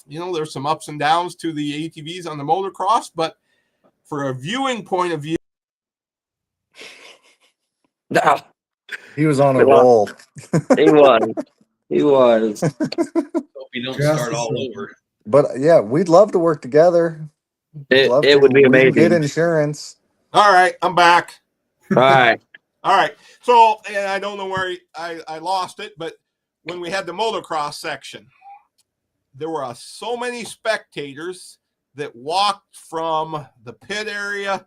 there's some ups and downs to the ATVs on the motocross, but for a viewing point of view. No, He was on a roll. he was. He was. Hope you don't start all over. But yeah, we'd love to work together. It would be We amazing. can get insurance. All right, I'm back. All right. All right. So, and I don't know where I lost it, but when we had the motocross section, there were so many spectators that walked from the pit area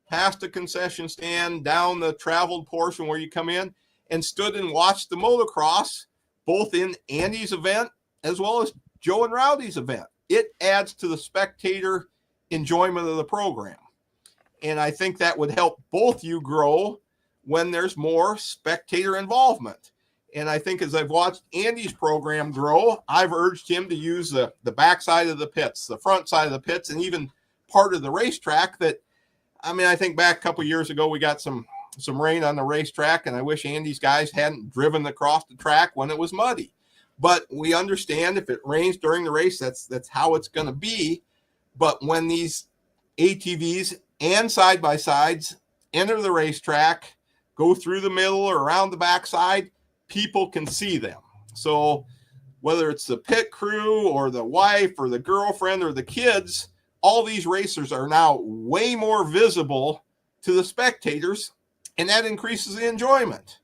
past the concession stand down the traveled portion where you come in and stood and watched the motocross, both in Andy's event as well as Joe and Rowdy's event. It adds to the spectator enjoyment of the program. And I think that would help both you grow when there's more spectator involvement. And I think as I've watched Andy's program grow, I've urged him to use the back side of the pits, the front side of the pits, and even part of the racetrack that, I think back a couple of years ago, we got some rain on the racetrack, and I wish Andy's guys hadn't driven across the track when it was muddy. But we understand if it rains during the race, that's how it's going to be. But when these ATVs and side-by-sides enter the racetrack, go through the middle or around the backside, people can see them. So whether it's the pit crew or the wife or the girlfriend or the kids, all these racers are now way more visible to the spectators, and that increases the enjoyment.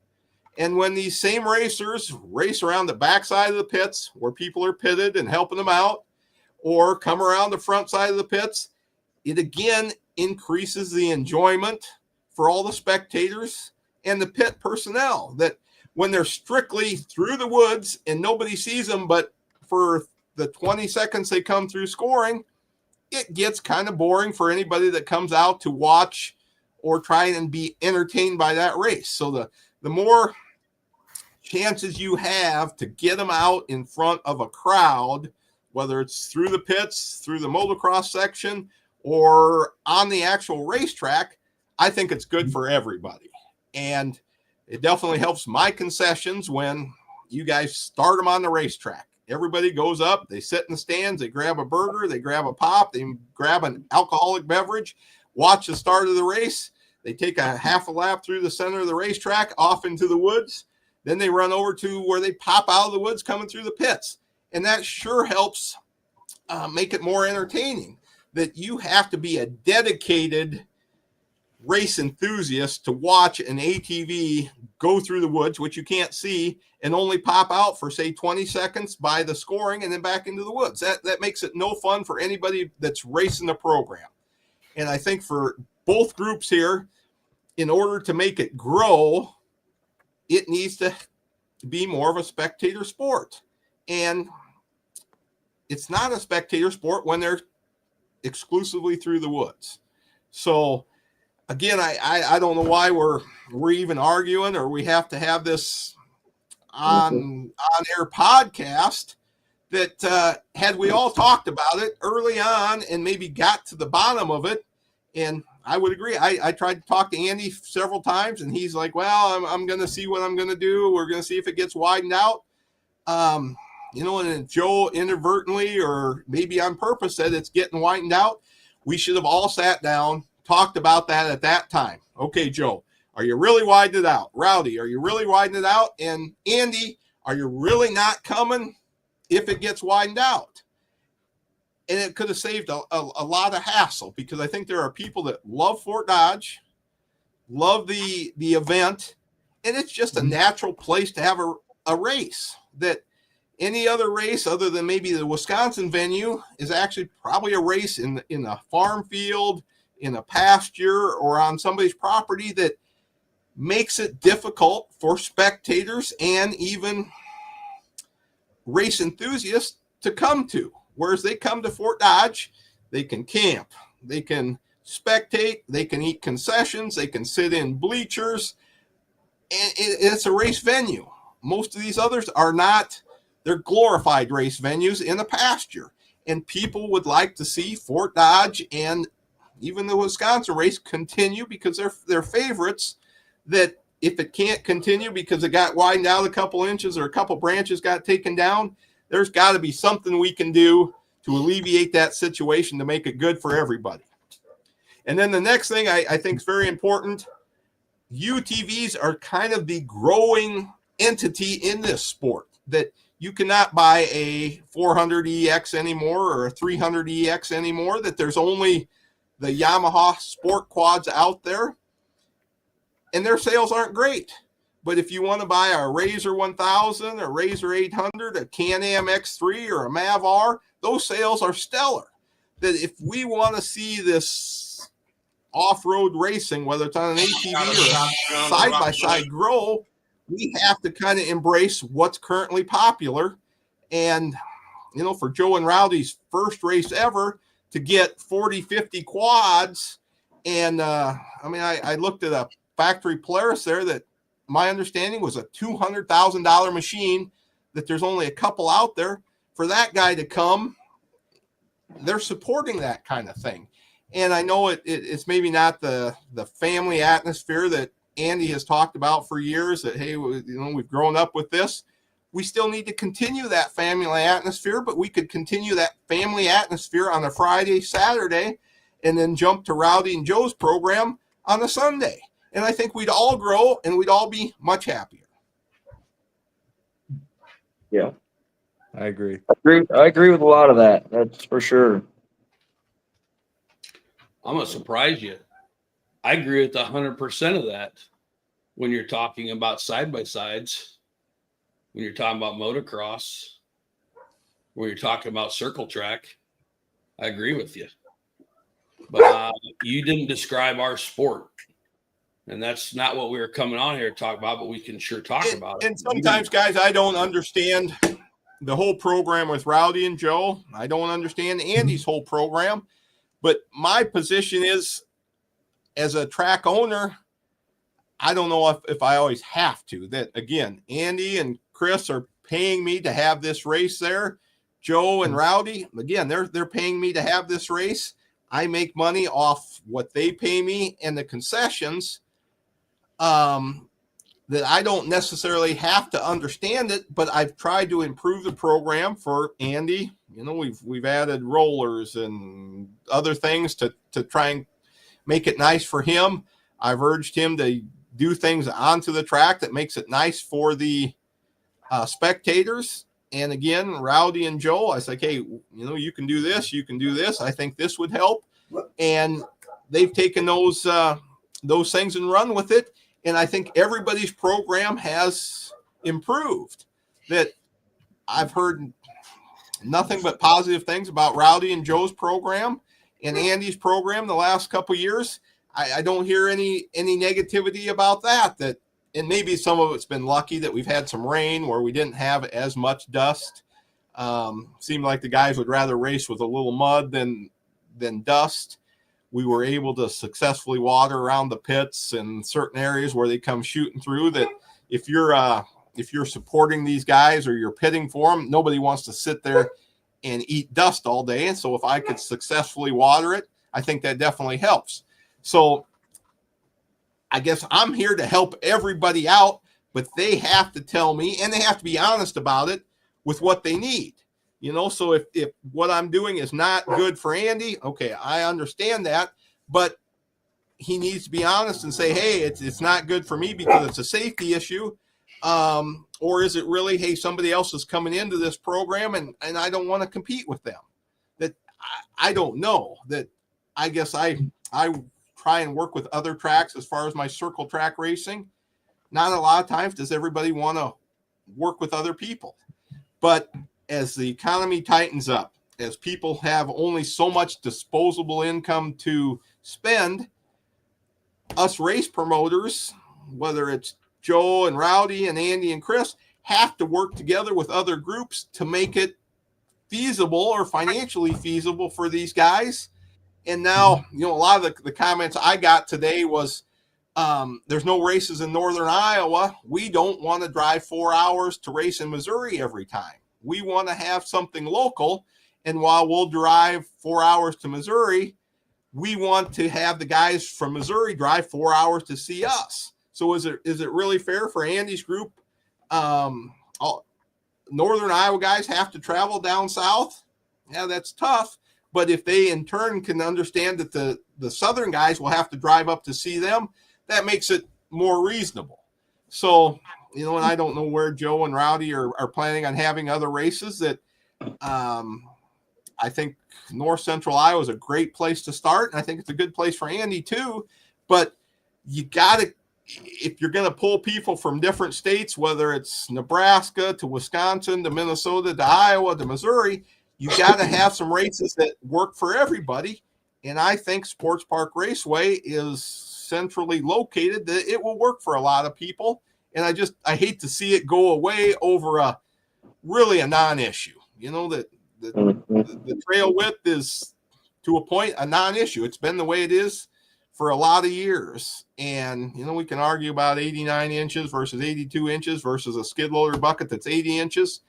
And when these same racers race around the backside of the pits where people are pitted and helping them out, or come around the front side of the pits, it again increases the enjoyment for all the spectators and the pit personnel, that when they're strictly through the woods and nobody sees them, but for the 20 seconds they come through scoring, it gets kind of boring for anybody that comes out to watch or try and be entertained by that race. So the more chances you have to get them out in front of a crowd, whether it's through the pits, through the motocross section, or on the actual racetrack, I think it's good for everybody. And it definitely helps my concessions when you guys start them on the racetrack. Everybody goes up, they sit in the stands, they grab a burger, they grab a pop, they grab an alcoholic beverage, watch the start of the race. They take a half a lap through the center of the racetrack, off into the woods. Then they run over to where they pop out of the woods coming through the pits. And that sure helps make it more entertaining. That you have to be a dedicated race enthusiast to watch an ATV go through the woods, which you can't see, and only pop out for, say, 20 seconds by the scoring and then back into the woods. That makes it no fun for anybody that's racing the program. And I think for both groups here, in order to make it grow, it needs to be more of a spectator sport. And it's not a spectator sport when they're exclusively through the woods. So again, I don't know why we're even arguing, or we have to have this on air podcast. That had we all talked about it early on and maybe got to the bottom of it, and I would agree. I tried to talk to Andy several times, and he's like, well, I'm going to see what I'm going to do. We're going to see if it gets widened out. And Joe inadvertently or maybe on purpose said it's getting widened out. We should have all sat down, talked about that at that time. Okay, Joe, are you really widening it out? Rowdy, are you really widening it out? And Andy, are you really not coming if it gets widened out? And it could have saved a lot of hassle, because I think there are people that love Fort Dodge, love the event, and it's just a natural place to have a race. That any other race other than maybe the Wisconsin venue is actually probably a race in a farm field, in a pasture, or on somebody's property that makes it difficult for spectators and even race enthusiasts to come to. Whereas they come to Fort Dodge, they can camp, they can spectate, they can eat concessions, they can sit in bleachers, and it's a race venue. Most of these others are not. They're glorified race venues in a pasture. And people would like to see Fort Dodge and even the Wisconsin race continue, because they're favorites. That if it can't continue because it got widened out a couple inches or a couple branches got taken down, there's got to be something we can do to alleviate that situation to make it good for everybody. And then the next thing I think is very important, UTVs are kind of the growing entity in this sport. That you cannot buy a 400EX anymore or a 300EX anymore, that there's only the Yamaha Sport Quads out there, and their sales aren't great. But if you want to buy a Razor 1000, a Razor 800, a Can-Am X3, or a Mav-R, those sales are stellar. That if we want to see this off-road racing, whether it's on an ATV or a side-by-side grow, we have to kind of embrace what's currently popular. And, for Joe and Rowdy's first race ever to get 40, 50 quads. And, I looked at a factory Polaris there that my understanding was a $200,000 machine, that there's only a couple out there. For that guy to come, they're supporting that kind of thing. And I know it's maybe not the family atmosphere that Andy has talked about for years, that, hey, we've grown up with this. We still need to continue that family atmosphere, but we could continue that family atmosphere on a Friday, Saturday, and then jump to Rowdy and Joe's program on a Sunday. And I think we'd all grow and we'd all be much happier. Yeah, I agree. I agree with a lot of that. That's for sure. I'm going to surprise you. I agree with 100% of that. When you're talking about side-by-sides, when you're talking about motocross, when you're talking about circle track, I agree with you. But you didn't describe our sport. And that's not what we were coming on here to talk about, but we can sure talk about it. And sometimes, guys, I don't understand the whole program with Rowdy and Joe. I don't understand Andy's whole program. But my position is, as a track owner, I don't know if I always have to. That, again, Andy and Chris are paying me to have this race there. Joe and Rowdy, again, they're paying me to have this race. I make money off what they pay me and the concessions. That I don't necessarily have to understand it, but I've tried to improve the program for Andy. You know, we've added rollers and other things to try and make it nice for him. I've urged him to do things onto the track that makes it nice for the spectators. And again, Rowdy and Joe, I was like, hey, you know, you can do this, you can do this. I think this would help. And they've taken those things and run with it. And I think everybody's program has improved. That I've heard nothing but positive things about Rowdy and Joe's program and Andy's program the last couple of years. I don't hear any negativity about that. And maybe some of it's been lucky that we've had some rain where we didn't have as much dust. Seemed like the guys would rather race with a little mud than dust. We were able to successfully water around the pits and certain areas where they come shooting through. That if you're supporting these guys or you're pitting for them, nobody wants to sit there and eat dust all day. And so if I could successfully water it, I think that definitely helps. So I guess I'm here to help everybody out, but they have to tell me, and they have to be honest about it with what they need. You know, so if what I'm doing is not good for Andy, okay, I understand that, but he needs to be honest and say, hey, it's not good for me because it's a safety issue. Or is it really, hey, somebody else is coming into this program and I don't want to compete with them? That I don't know. That I guess I try and work with other tracks as far as my circle track racing. Not a lot of times does everybody want to work with other people. But as the economy tightens up, as people have only so much disposable income to spend, us race promoters, whether it's Joe and Rowdy and Andy and Chris, have to work together with other groups to make it feasible or financially feasible for these guys. And now, you know, a lot of the comments I got today was, there's no races in Northern Iowa. We don't want to drive 4 hours to race in Missouri every time. We want to have something local. And while we'll drive 4 hours to Missouri, we want to have the guys from Missouri drive 4 hours to see us. So is it really fair for Andy's group? Northern Iowa guys have to travel down south. Yeah, that's tough. But if they in turn can understand that the Southern guys will have to drive up to see them, that makes it more reasonable. So, you know, and I don't know where Joe and Rowdy are planning on having other races. That I think North Central Iowa is a great place to start. And I think it's a good place for Andy too. But you got to, if you're going to pull people from different states, whether it's Nebraska to Wisconsin to Minnesota to Iowa to Missouri, you got to have some races that work for everybody. And I think Sports Park Raceway is centrally located that it will work for a lot of people. And I hate to see it go away over a non-issue. You know, that the trail width is to a point a non-issue. It's been the way it is for a lot of years. And, you know, we can argue about 89 inches versus 82 inches versus a skid loader bucket that's 80 inches.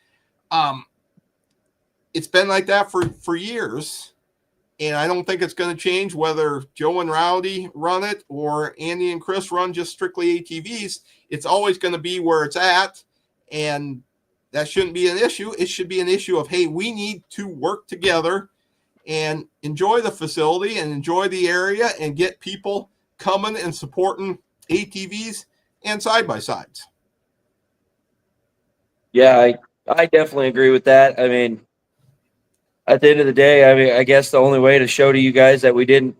It's been like that for years. And I don't think it's going to change whether Joe and Rowdy run it or Andy and Chris run just strictly ATVs. It's always going to be where it's at. And that shouldn't be an issue. It should be an issue of, hey, we need to work together and enjoy the facility and enjoy the area and get people coming and supporting ATVs and side-by-sides. Yeah, I definitely agree with that. I mean, at the end of the day, I mean, I guess the only way to show to you guys that we didn't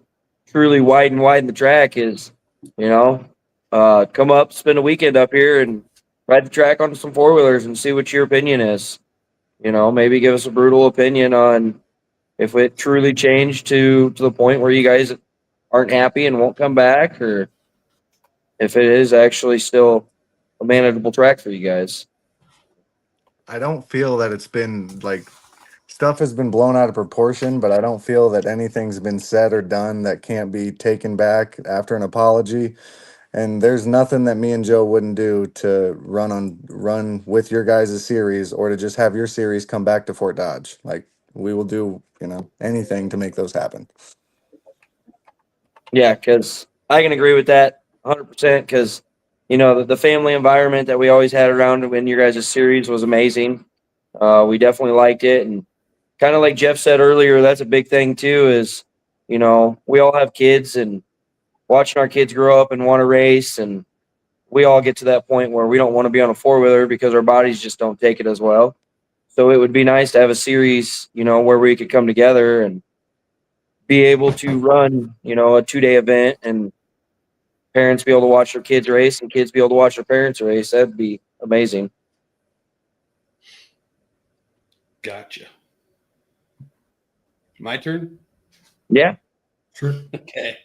truly widen the track is, you know, come up, spend a weekend up here and ride the track on some four-wheelers and see what your opinion is. You know, maybe give us a brutal opinion on if it truly changed to the point where you guys aren't happy and won't come back, or if it is actually still a manageable track for you guys. I don't feel that it's been like stuff has been blown out of proportion, but I don't feel that anything's been said or done that can't be taken back after an apology. And there's nothing that me and Joe wouldn't do to run with your guys' series or to just have your series come back to Fort Dodge. Like, we will do, you know, anything to make those happen. Yeah, because I can agree with that 100%. Because the family environment that we always had around when your guys' series was amazing. We definitely liked it, and kind of like Jeff said earlier, that's a big thing too. Is we all have kids, and watching our kids grow up and want to race, and we all get to that point where we don't want to be on a four-wheeler because our bodies just don't take it as well. So it would be nice to have a series, where we could come together and be able to run, a 2-day event, and parents be able to watch their kids race and kids be able to watch their parents race. That'd be amazing. Gotcha. My turn? Yeah. Sure. Okay.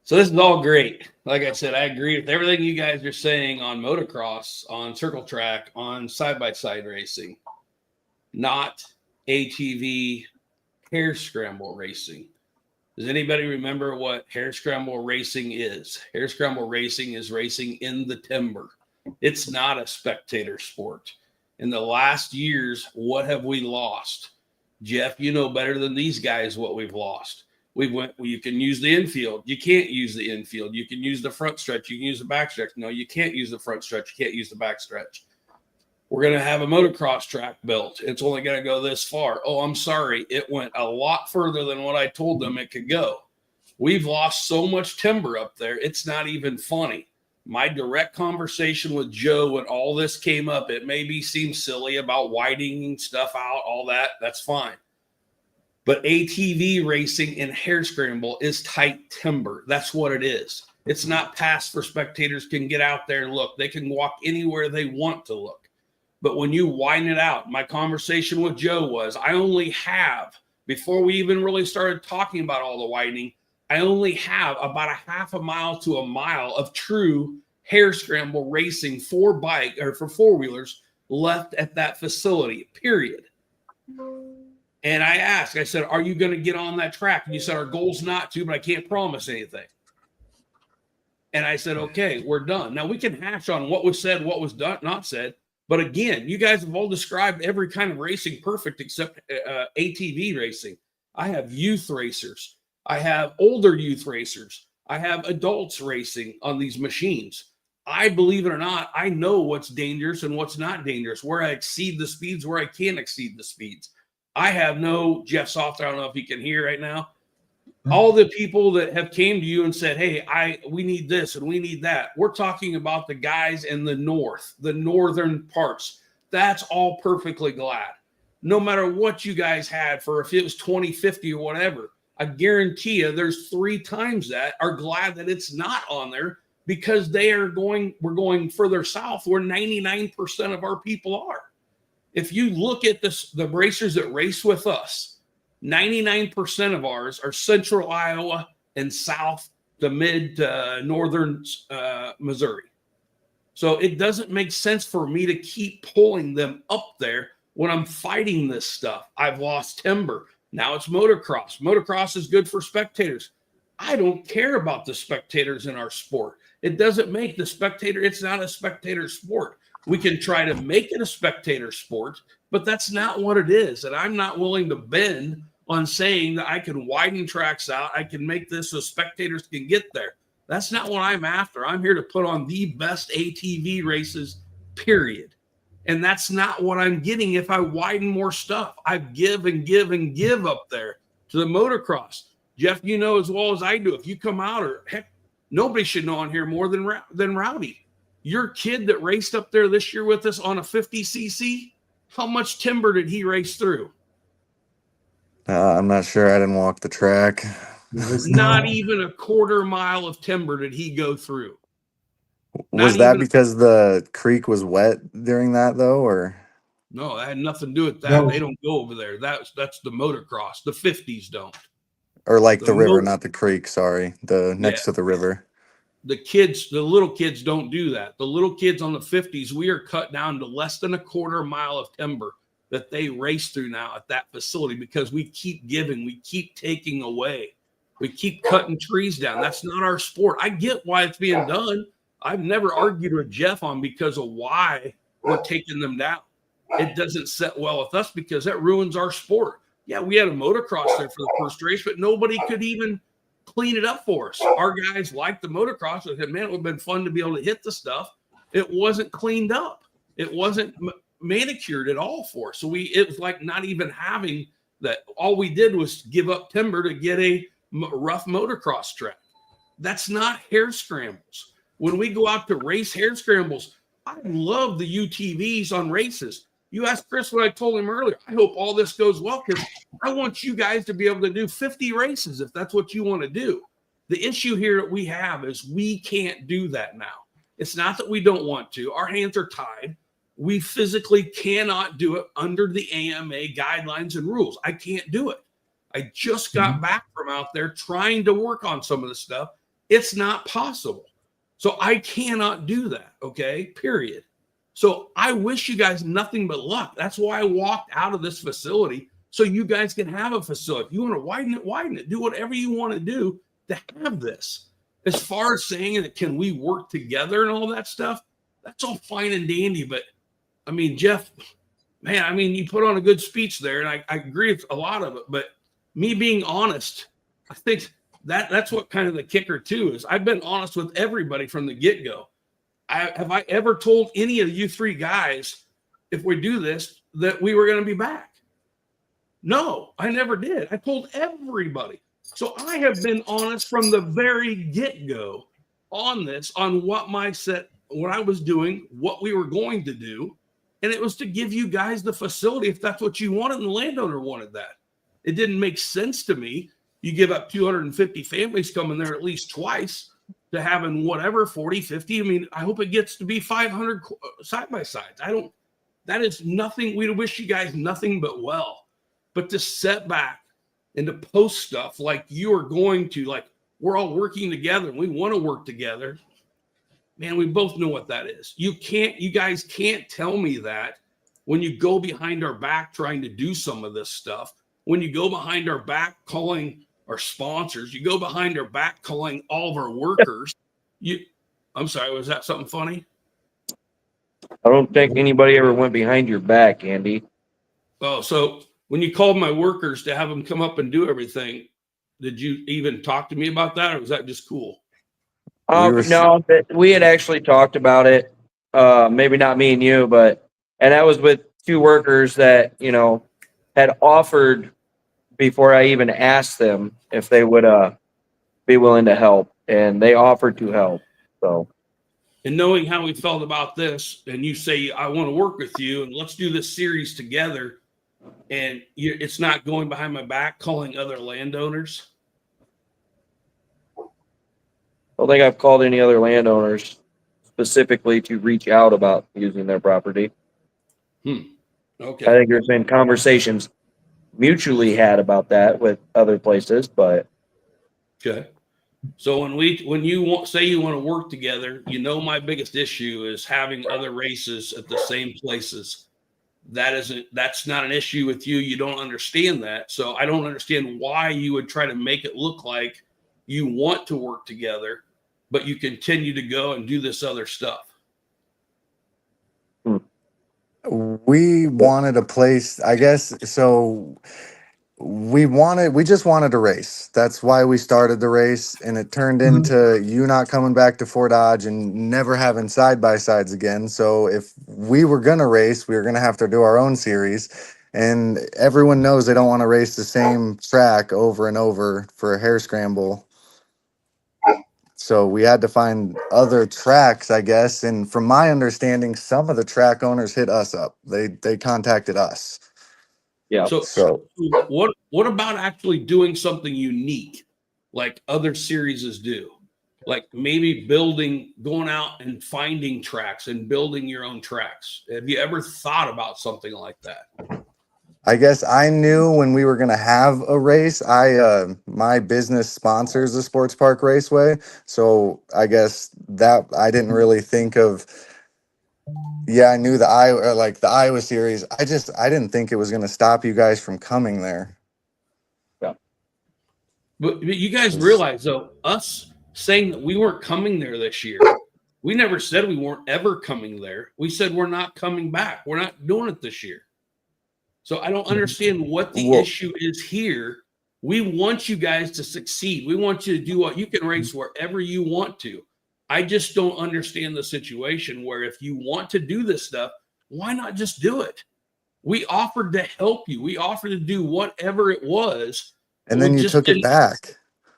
So this is all great. Like I said, I agree with everything you guys are saying on motocross, on circle track, on side-by-side racing, not ATV hare scramble racing. Does anybody remember what hare scramble racing is? Hare scramble racing is racing in the timber. It's not a spectator sport. In the last years, what have we lost? Jeff, you know better than these guys what we've lost. You can use the infield. You can't use the infield. You can use the front stretch. You can use the back stretch. No, you can't use the front stretch. You can't use the back stretch. We're going to have a motocross track built. It's only going to go this far. Oh, I'm sorry. It went a lot further than what I told them it could go. We've lost so much timber up there. It's not even funny. My direct conversation with Joe when all this came up, it maybe seems silly about widening stuff out, all that. That's fine. But ATV racing and hare scramble is tight timber. That's what it is. It's not passed for spectators can get out there and look. They can walk anywhere they want to look. But when you widen it out, my conversation with Joe was, I only have, before we even really started talking about all the widening, I only have about a half a mile to a mile of true hare scramble racing for four-wheelers left at that facility, period. And I asked, I said, are you going to get on that track? And you said, our goal's not to, but I can't promise anything. And I said, okay, we're done. Now we can hash on what was said, what was done, not said. But again, you guys have all described every kind of racing perfect except ATV racing. I have youth racers. I have older youth racers. I have adults racing on these machines. I, believe it or not, I know what's dangerous and what's not dangerous, where I exceed the speeds, where I can't exceed the speeds. I have no, Jeff Soft, I don't know if you can hear right now. All the people that have came to you and said, hey, we need this and we need that. We're talking about the guys in the north, the northern parts. That's all perfectly glad. No matter what you guys had for, if it was 2050 or whatever, I guarantee you there's 3 times that are glad that it's not on there because we're going further south where 99% of our people are. If you look at the racers that race with us, 99% of ours are central Iowa and south to mid northern Missouri. So it doesn't make sense for me to keep pulling them up there when I'm fighting this stuff. I've lost timber. Now it's motocross. Motocross is good for spectators. I don't care about the spectators in our sport. It doesn't make the spectator. It's not a spectator sport. We can try to make it a spectator sport, but that's not what it is. And I'm not willing to bend on saying that I can widen tracks out. I can make this so spectators can get there. That's not what I'm after. I'm here to put on the best ATV races, period. And that's not what I'm getting if I widen more stuff. I give and give and give up there to the motocross. Jeff, you know as well as I do, if you come out, or heck, nobody should know on here more than Rowdy. Your kid that raced up there this year with us on a 50cc, how much timber did he race through? I'm not sure. I didn't walk the track. Not even a quarter mile of timber did he go through. Was that because the creek was wet during that, though, or? No, that had nothing to do with that. No. They don't go over there. That's the motocross. The 50s don't. Or like the river, motor- not the creek, sorry. The next to the river. The little kids don't do that. The little kids on the 50s, we are cut down to less than a quarter mile of timber that they race through now at that facility because we keep giving, we keep taking away, we keep cutting trees down. That's not our sport. I get why it's being done. I've never argued with Jeff on because of why we're taking them down. It doesn't set well with us because that ruins our sport. Yeah, we had a motocross there for the first race, but nobody could even clean it up for us. Our guys like the motocross. They said, man, it would have been fun to be able to hit the stuff. It wasn't cleaned up. It wasn't manicured at all for us. So it was like not even having that. All we did was give up timber to get a rough motocross track. That's not hare scrambles. When we go out to race hare scrambles, I love the UTVs on races. You asked Chris what I told him earlier. I hope all this goes well because I want you guys to be able to do 50 races if that's what you want to do. The issue here that we have is we can't do that now. It's not that we don't want to. Our hands are tied. We physically cannot do it under the AMA guidelines and rules. I can't do it. I just got back from out there trying to work on some of the stuff. It's not possible. So I cannot do that, okay, period. So I wish you guys nothing but luck. That's why I walked out of this facility so you guys can have a facility. If you want to widen it. Do whatever you want to do to have this. As far as saying that can we work together and all that stuff, that's all fine and dandy. But, I mean, Jeff, man, I mean, you put on a good speech there, and I agree with a lot of it. But me being honest, I think that's what kind of the kicker, too, is I've been honest with everybody from the get-go. Have I ever told any of you three guys, if we do this, that we were going to be back? No, I never did. I told everybody. So I have been honest from the very get-go on this, on what I was doing, what we were going to do. And it was to give you guys the facility if that's what you wanted and the landowner wanted that. It didn't make sense to me. You give up 250 families coming there at least twice to having whatever, 40, 50. I mean, I hope it gets to be 500 side-by-sides. That is nothing. We wish you guys nothing but well. But to set back and to post stuff like you are going to, like we're all working together and we want to work together, man, we both know what that is. You guys can't tell me that when you go behind our back trying to do some of this stuff, when you go behind our back calling our sponsors, you go behind our back calling all of our workers. I'm sorry, was that something funny? I don't think anybody ever went behind your back, Andy. Oh, so when you called my workers to have them come up and do everything, did you even talk to me about that, or was that just cool? No, we had actually talked about it. Maybe not me and you, and that was with two workers that, had offered before I even asked them if they would be willing to help, and they offered to help. So, and knowing how we felt about this, and you say I want to work with you, and let's do this series together, and it's not going behind my back calling other landowners. I don't think I've called any other landowners specifically to reach out about using their property. Okay. I think there's been conversations mutually had about that with other places, but okay. So when you say you want to work together, my biggest issue is having other races at the same places. That's not an issue with you. You don't understand that. So I don't understand why you would try to make it look like you want to work together, but you continue to go and do this other stuff. We wanted a place, I guess. So we just wanted to race. That's why we started the race. And it turned into you not coming back to Fort Dodge and never having side-by-sides again. So if we were going to race, we were going to have to do our own series. And everyone knows they don't want to race the same track over and over for a hare scramble. So we had to find other tracks, I guess. And from my understanding, some of the track owners hit us up. They contacted us. Yeah. So what about actually doing something unique like other series do? Like maybe going out and finding tracks and building your own tracks. Have you ever thought about something like that? I guess I knew when we were going to have a race, my business sponsors the Sports Park Raceway. So I guess that I didn't really think of, I knew the Iowa series. I didn't think it was going to stop you guys from coming there. Yeah. But you guys realize though, us saying that we weren't coming there this year, we never said we weren't ever coming there. We said we're not coming back. We're not doing it this year. So I don't understand what the issue is here We want you guys to succeed. We want you to do what you can race wherever you want to. I just don't understand the situation where if you want to do this stuff, why not just do it? We offered to help you. We offered to do whatever it was. And then you took it back.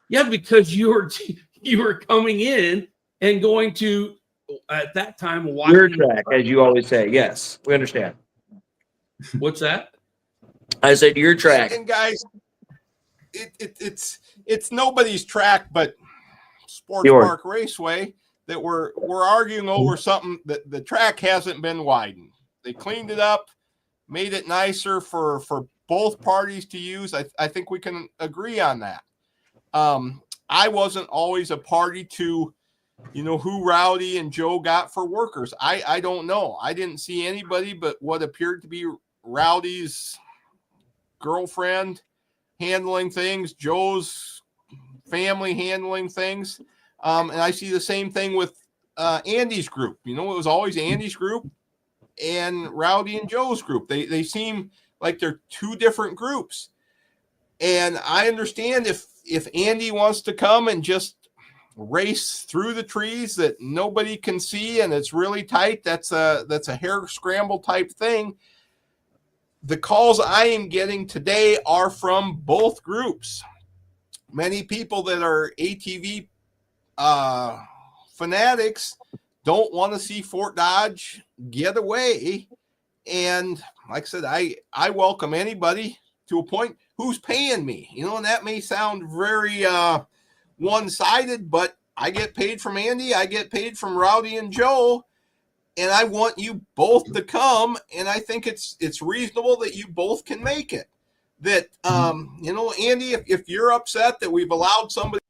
Yeah, because you were coming in and going to, at that time, Your track, as you always say. Yes, we understand. What's that? I said your track. And guys, it's nobody's track but Sport Park Raceway that we're arguing over something that the track hasn't been widened. They cleaned it up, made it nicer for both parties to use. I think we can agree on that. I wasn't always a party to, who Rowdy and Joe got for workers. I don't know. I didn't see anybody but what appeared to be Rowdy's girlfriend handling things, Joe's family handling things. And I see the same thing with Andy's group. It was always Andy's group and Rowdy and Joe's group. They seem like they're two different groups. And I understand if Andy wants to come and just race through the trees that nobody can see and it's really tight, that's a hair scramble type thing. The calls I am getting today are from both groups. Many people that are ATV fanatics don't want to see Fort Dodge get away. And like I said, I welcome anybody to a point who's paying me, and that may sound very one-sided, but I get paid from Andy, I get paid from Rowdy and Joe, and I want you both to come, and I think it's reasonable that you both can make it. That, Andy, if you're upset that we've allowed somebody.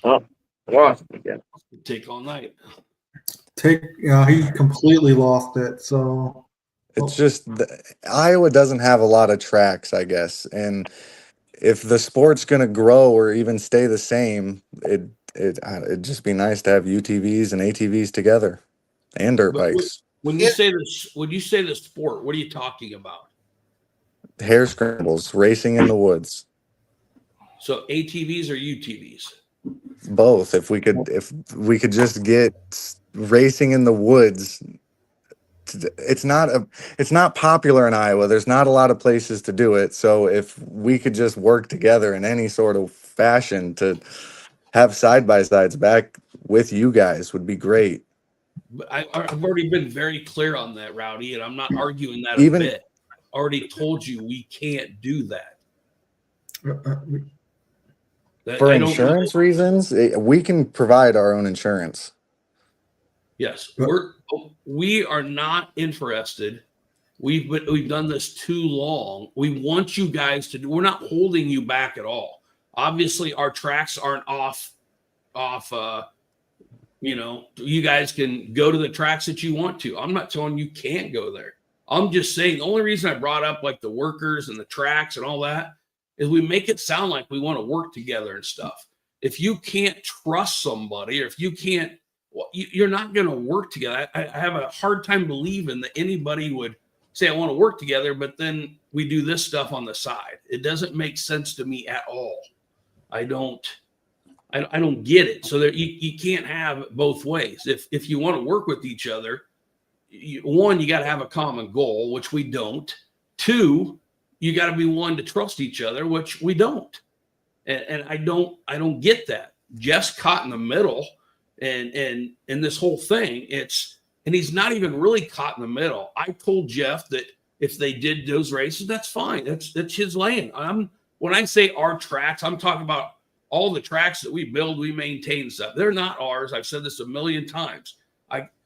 Oh, lost again. Take all night. He completely lost it. So it's just Iowa doesn't have a lot of tracks, I guess. And if the sport's going to grow or even stay the same, it'd just be nice to have UTVs and ATVs together and dirt bikes. When you say the sport, what are you talking about? Hair scrambles, racing in the woods. So ATVs or UTVs? Both. If we could just get racing in the woods. It's not popular in Iowa. There's not a lot of places to do it. So if we could just work together in any sort of fashion to have side-by-sides back with you guys would be great. But I've already been very clear on that, Rowdy, and I'm not arguing that a bit. I already told you we can't do that. For insurance reasons, we can provide our own insurance. Yes, we are not interested. We've done this too long. We want you guys to do. We're not holding you back at all. Obviously, our tracks aren't off. You guys can go to the tracks that you want to. I'm not telling you can't go there. I'm just saying the only reason I brought up like the workers and the tracks and all that is we make it sound like we want to work together and stuff. If you can't trust somebody, or if you can't, you're not going to work together. I have a hard time believing that anybody would say, I want to work together, but then we do this stuff on the side. It doesn't make sense to me at all. I don't get it. So you can't have it both ways. If you want to work with each other, one, you got to have a common goal, which we don't. Two, you got to be willing to trust each other, which we don't. And I don't get that. Jeff's caught in the middle, and this whole thing, and he's not even really caught in the middle. I told Jeff that if they did those races, that's fine. That's his lane. When I say our tracks, I'm talking about all the tracks that we build, we maintain stuff. They're not ours. I've said this a million times.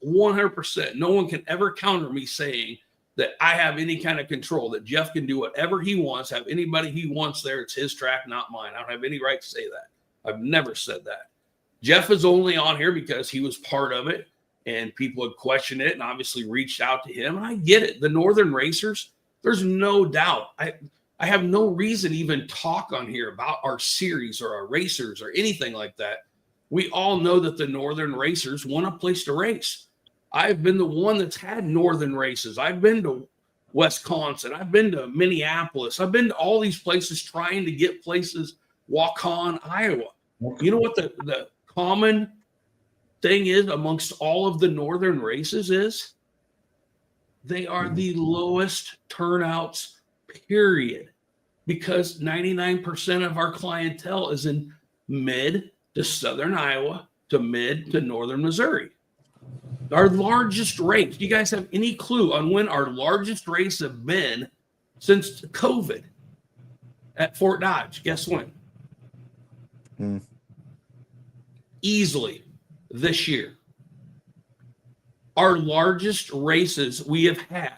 100%. No one can ever counter me saying that I have any kind of control, that Jeff can do whatever he wants, have anybody he wants there. It's his track, not mine. I don't have any right to say that. I've never said that. Jeff is only on here because he was part of it and people had questioned it and obviously reached out to him. And I get it. The Northern Racers, there's no doubt. I have no reason to even talk on here about our series or our racers or anything like that. We all know that the Northern Racers want a place to race. I've been the one that's had Northern races. I've been to Wisconsin. I've been to Minneapolis. I've been to all these places trying to get places. Waukon, Iowa. You know what the common thing is amongst all of the northern races is? They are the lowest turnouts, period. Because 99% of our clientele is in mid to southern Iowa to mid to northern Missouri. Our largest race, do you guys have any clue on when our largest race have been since COVID at Fort Dodge? Guess when? Easily this year. Our largest races we have had.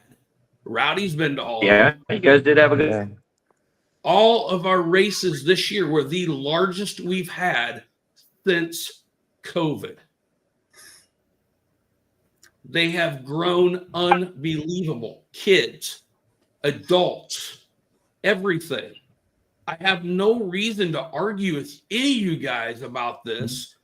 Rowdy's been to all of them. You guys did have a good. All of our races this year were the largest we've had since COVID. They have grown unbelievable. Kids, adults, everything. I have no reason to argue with any of you guys about this,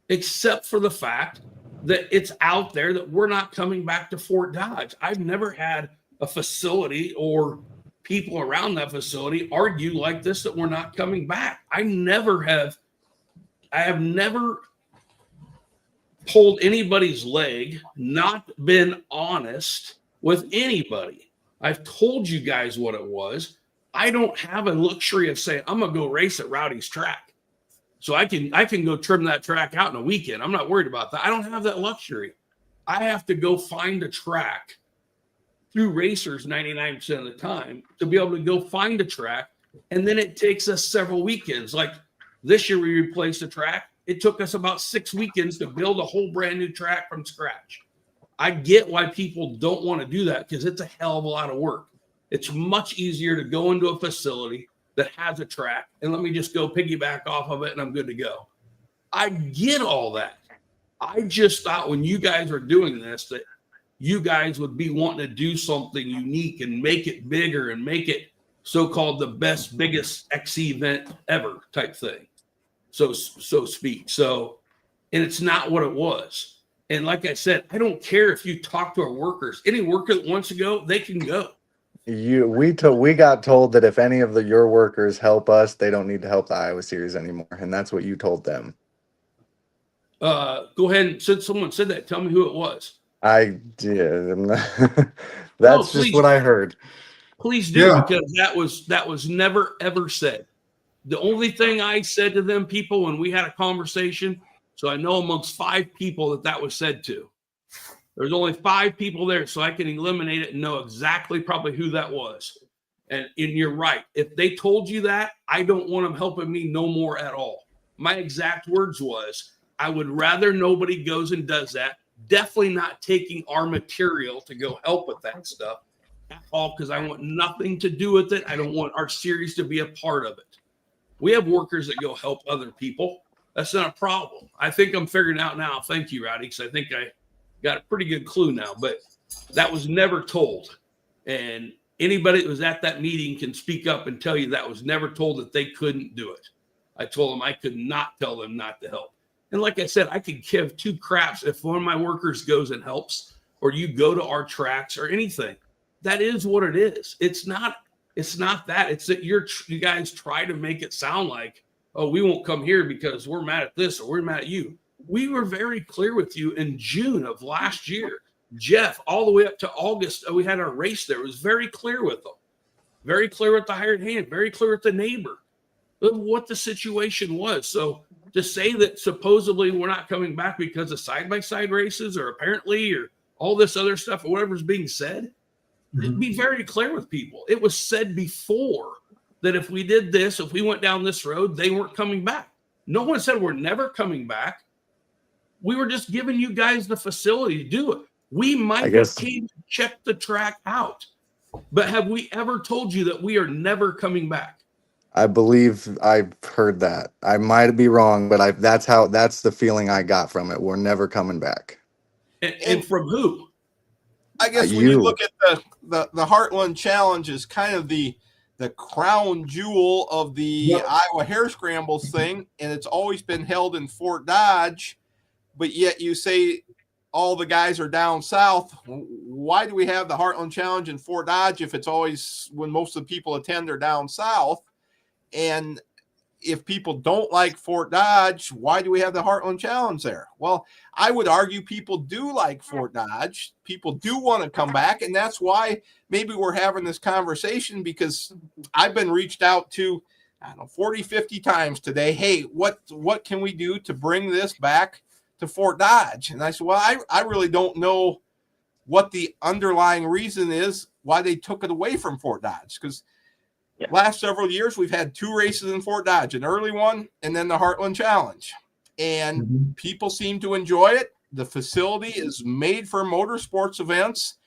except for the fact that it's out there that we're not coming back to Fort Dodge. I've never had a facility or people around that facility argue like this that we're not coming back. I have never pulled anybody's leg, not been honest with anybody. I've told you guys what it was. I don't have a luxury of saying, I'm going to go race at Rowdy's track. So I can go trim that track out in a weekend. I'm not worried about that. I don't have that luxury. I have to go find a track through racers 99% of the time to be able to go find a track. And then it takes us several weekends. Like this year we replaced a track. It took us about 6 weekends to build a whole brand new track from scratch. I get why people don't want to do that because it's a hell of a lot of work. It's much easier to go into a facility that has a track and let me just go piggyback off of it and I'm good to go. I get all that. I just thought when you guys are doing this that you guys would be wanting to do something unique and make it bigger and make it so-called the best, biggest XC event ever type thing, so speak. So, and it's not what it was. And like I said, I don't care if you talk to our workers. Any worker that wants to go, they can go. We got told that if any of your workers help us, they don't need to help the Iowa Series anymore, and that's what you told them. Go ahead and since someone said that, tell me who it was. I did. That's just what I heard. Please do, because that was never ever said. The only thing I said to them people when we had a conversation, so I know amongst 5 people that was said to. There's only 5 people there, so I can eliminate it and know exactly probably who that was. And you're right. If they told you that, I don't want them helping me no more at all. My exact words was, I would rather nobody goes and does that. Definitely not taking our material to go help with that stuff at all, because I want nothing to do with it. I don't want our series to be a part of it. We have workers that go help other people. That's not a problem. I think I'm figuring out now. Thank you, Rowdy, because I think I got a pretty good clue now, but that was never told. And anybody that was at that meeting can speak up and tell you that was never told that they couldn't do it. I told them I could not tell them not to help. And like I said, I could give 2 craps if one of my workers goes and helps, or you go to our tracks or anything. That is what it is. It's not that. It's that you guys try to make it sound like, oh, we won't come here because we're mad at this or we're mad at you. We were very clear with you in June of last year. Jeff, all the way up to August, we had our race there. It was very clear with them. Very clear with the hired hand. Very clear with the neighbor of what the situation was. So to say that supposedly we're not coming back because of side-by-side races or apparently or all this other stuff or whatever's being said, be very clear with people. It was said before that if we did this, if we went down this road, they weren't coming back. No one said we're never coming back. We were just giving you guys the facility to do it. We might have came to check the track out, but have we ever told you that we are never coming back? I believe I've heard that. I might be wrong, but that's the feeling I got from it. We're never coming back. And from who? I guess when you look at the Heartland Challenge is kind of the crown jewel of the Iowa Hare Scrambles thing, and it's always been held in Fort Dodge, but yet you say all the guys are down south. why do we have the Heartland Challenge in Fort Dodge if it's always when most of the people attend are down south? And if people don't like Fort Dodge, why do we have the Heartland Challenge there? Well, I would argue people do like Fort Dodge. People do want to come back. And that's why maybe we're having this conversation, because I've been reached out to, I don't know, 40, 50 times today. Hey, what can we do to bring this back to Fort Dodge? And I said, well, I really don't know what the underlying reason is why they took it away from Fort Dodge. Because last several years, we've had 2 races in Fort Dodge, an early one and then the Heartland Challenge. And people seem to enjoy it. The facility is made for motorsports events.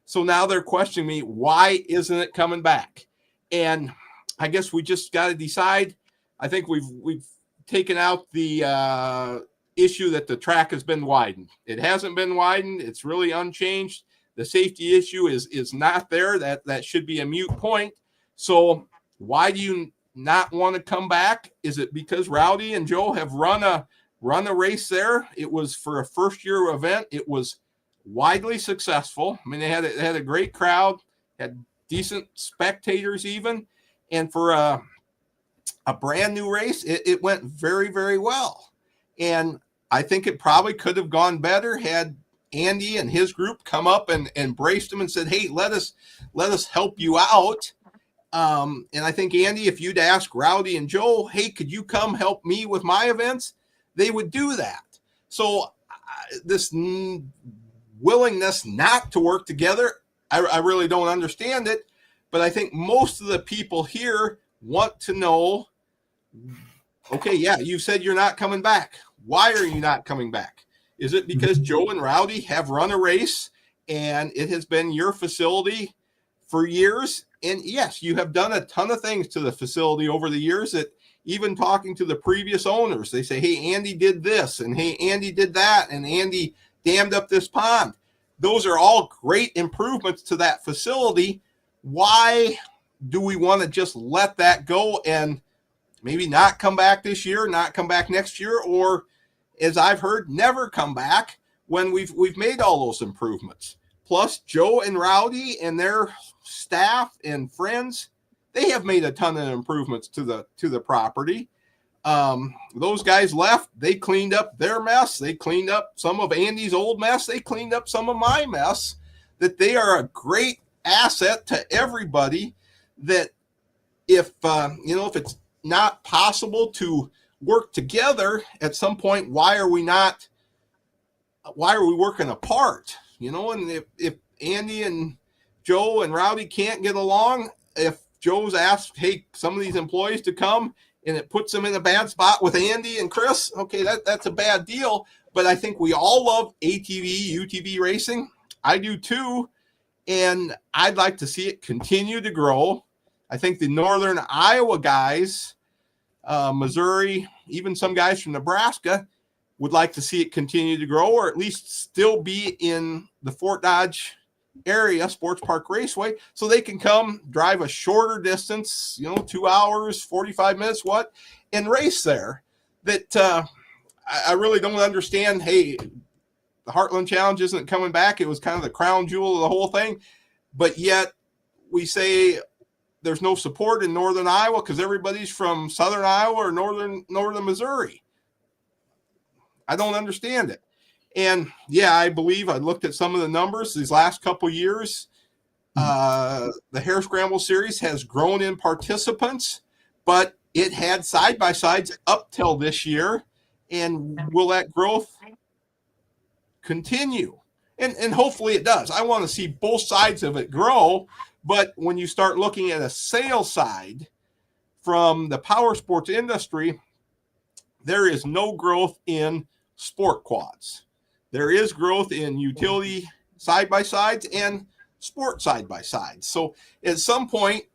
So now they're questioning me, why isn't it coming back? And I guess we just got to decide. I think we've taken out the issue that the track has been widened. It hasn't been widened. It's really unchanged. The safety issue is not there. That should be a moot point. So why do you not want to come back? Is it because Rowdy and Joe have run a race there? It was for a first-year event. It was widely successful. I mean, they had a great crowd, had decent spectators even, and for a brand new race, it went very, very well. And I think it probably could have gone better had Andy and his group come up and embraced him and said, hey, let us help you out. And I think, Andy, if you'd ask Rowdy and Joe, hey, could you come help me with my events? They would do that. So this willingness not to work together, I really don't understand it. But I think most of the people here want to know, okay, yeah, you said you're not coming back. Why are you not coming back? Is it because Joe and Rowdy have run a race and it has been your facility for years? And yes, you have done a ton of things to the facility over the years that even talking to the previous owners, they say, hey, Andy did this, and hey, Andy did that, and Andy dammed up this pond. Those are all great improvements to that facility. Why do we want to just let that go and maybe not come back this year, not come back next year, or, as I've heard, never come back when we've made all those improvements? Plus, Joe and Rowdy and their staff and friends, they have made a ton of improvements to the property. Those guys left. They cleaned up their mess. They cleaned up some of Andy's old mess. They cleaned up some of my mess. That they are a great asset to everybody. That if it's not possible to work together at some point, why are we working apart? And if Andy and Joe and Rowdy can't get along, if Joe's asked, hey, some of these employees to come, and it puts them in a bad spot with Andy and Chris, okay, that's a bad deal. But I think we all love ATV, UTV racing. I do too. And I'd like to see it continue to grow. I think the Northern Iowa guys, Missouri, even some guys from Nebraska, would like to see it continue to grow, or at least still be in the Fort Dodge area, Sports Park Raceway, so they can come drive a shorter distance, 2 hours, 45 minutes, and race there. That I really don't understand. Hey, the Heartland Challenge isn't coming back. It was kind of the crown jewel of the whole thing, but yet we say there's no support in Northern Iowa because everybody's from Southern Iowa or Northern Missouri. I don't understand it. And yeah, I believe I looked at some of the numbers these last couple of years. The Hare Scramble Series has grown in participants, but it had side-by-sides up till this year. And will that growth continue? And hopefully it does. I want to see both sides of it grow. But when you start looking at a sales side from the power sports industry, there is no growth in sport quads. There is growth in utility side-by-sides and sport side-by-sides. So at some point,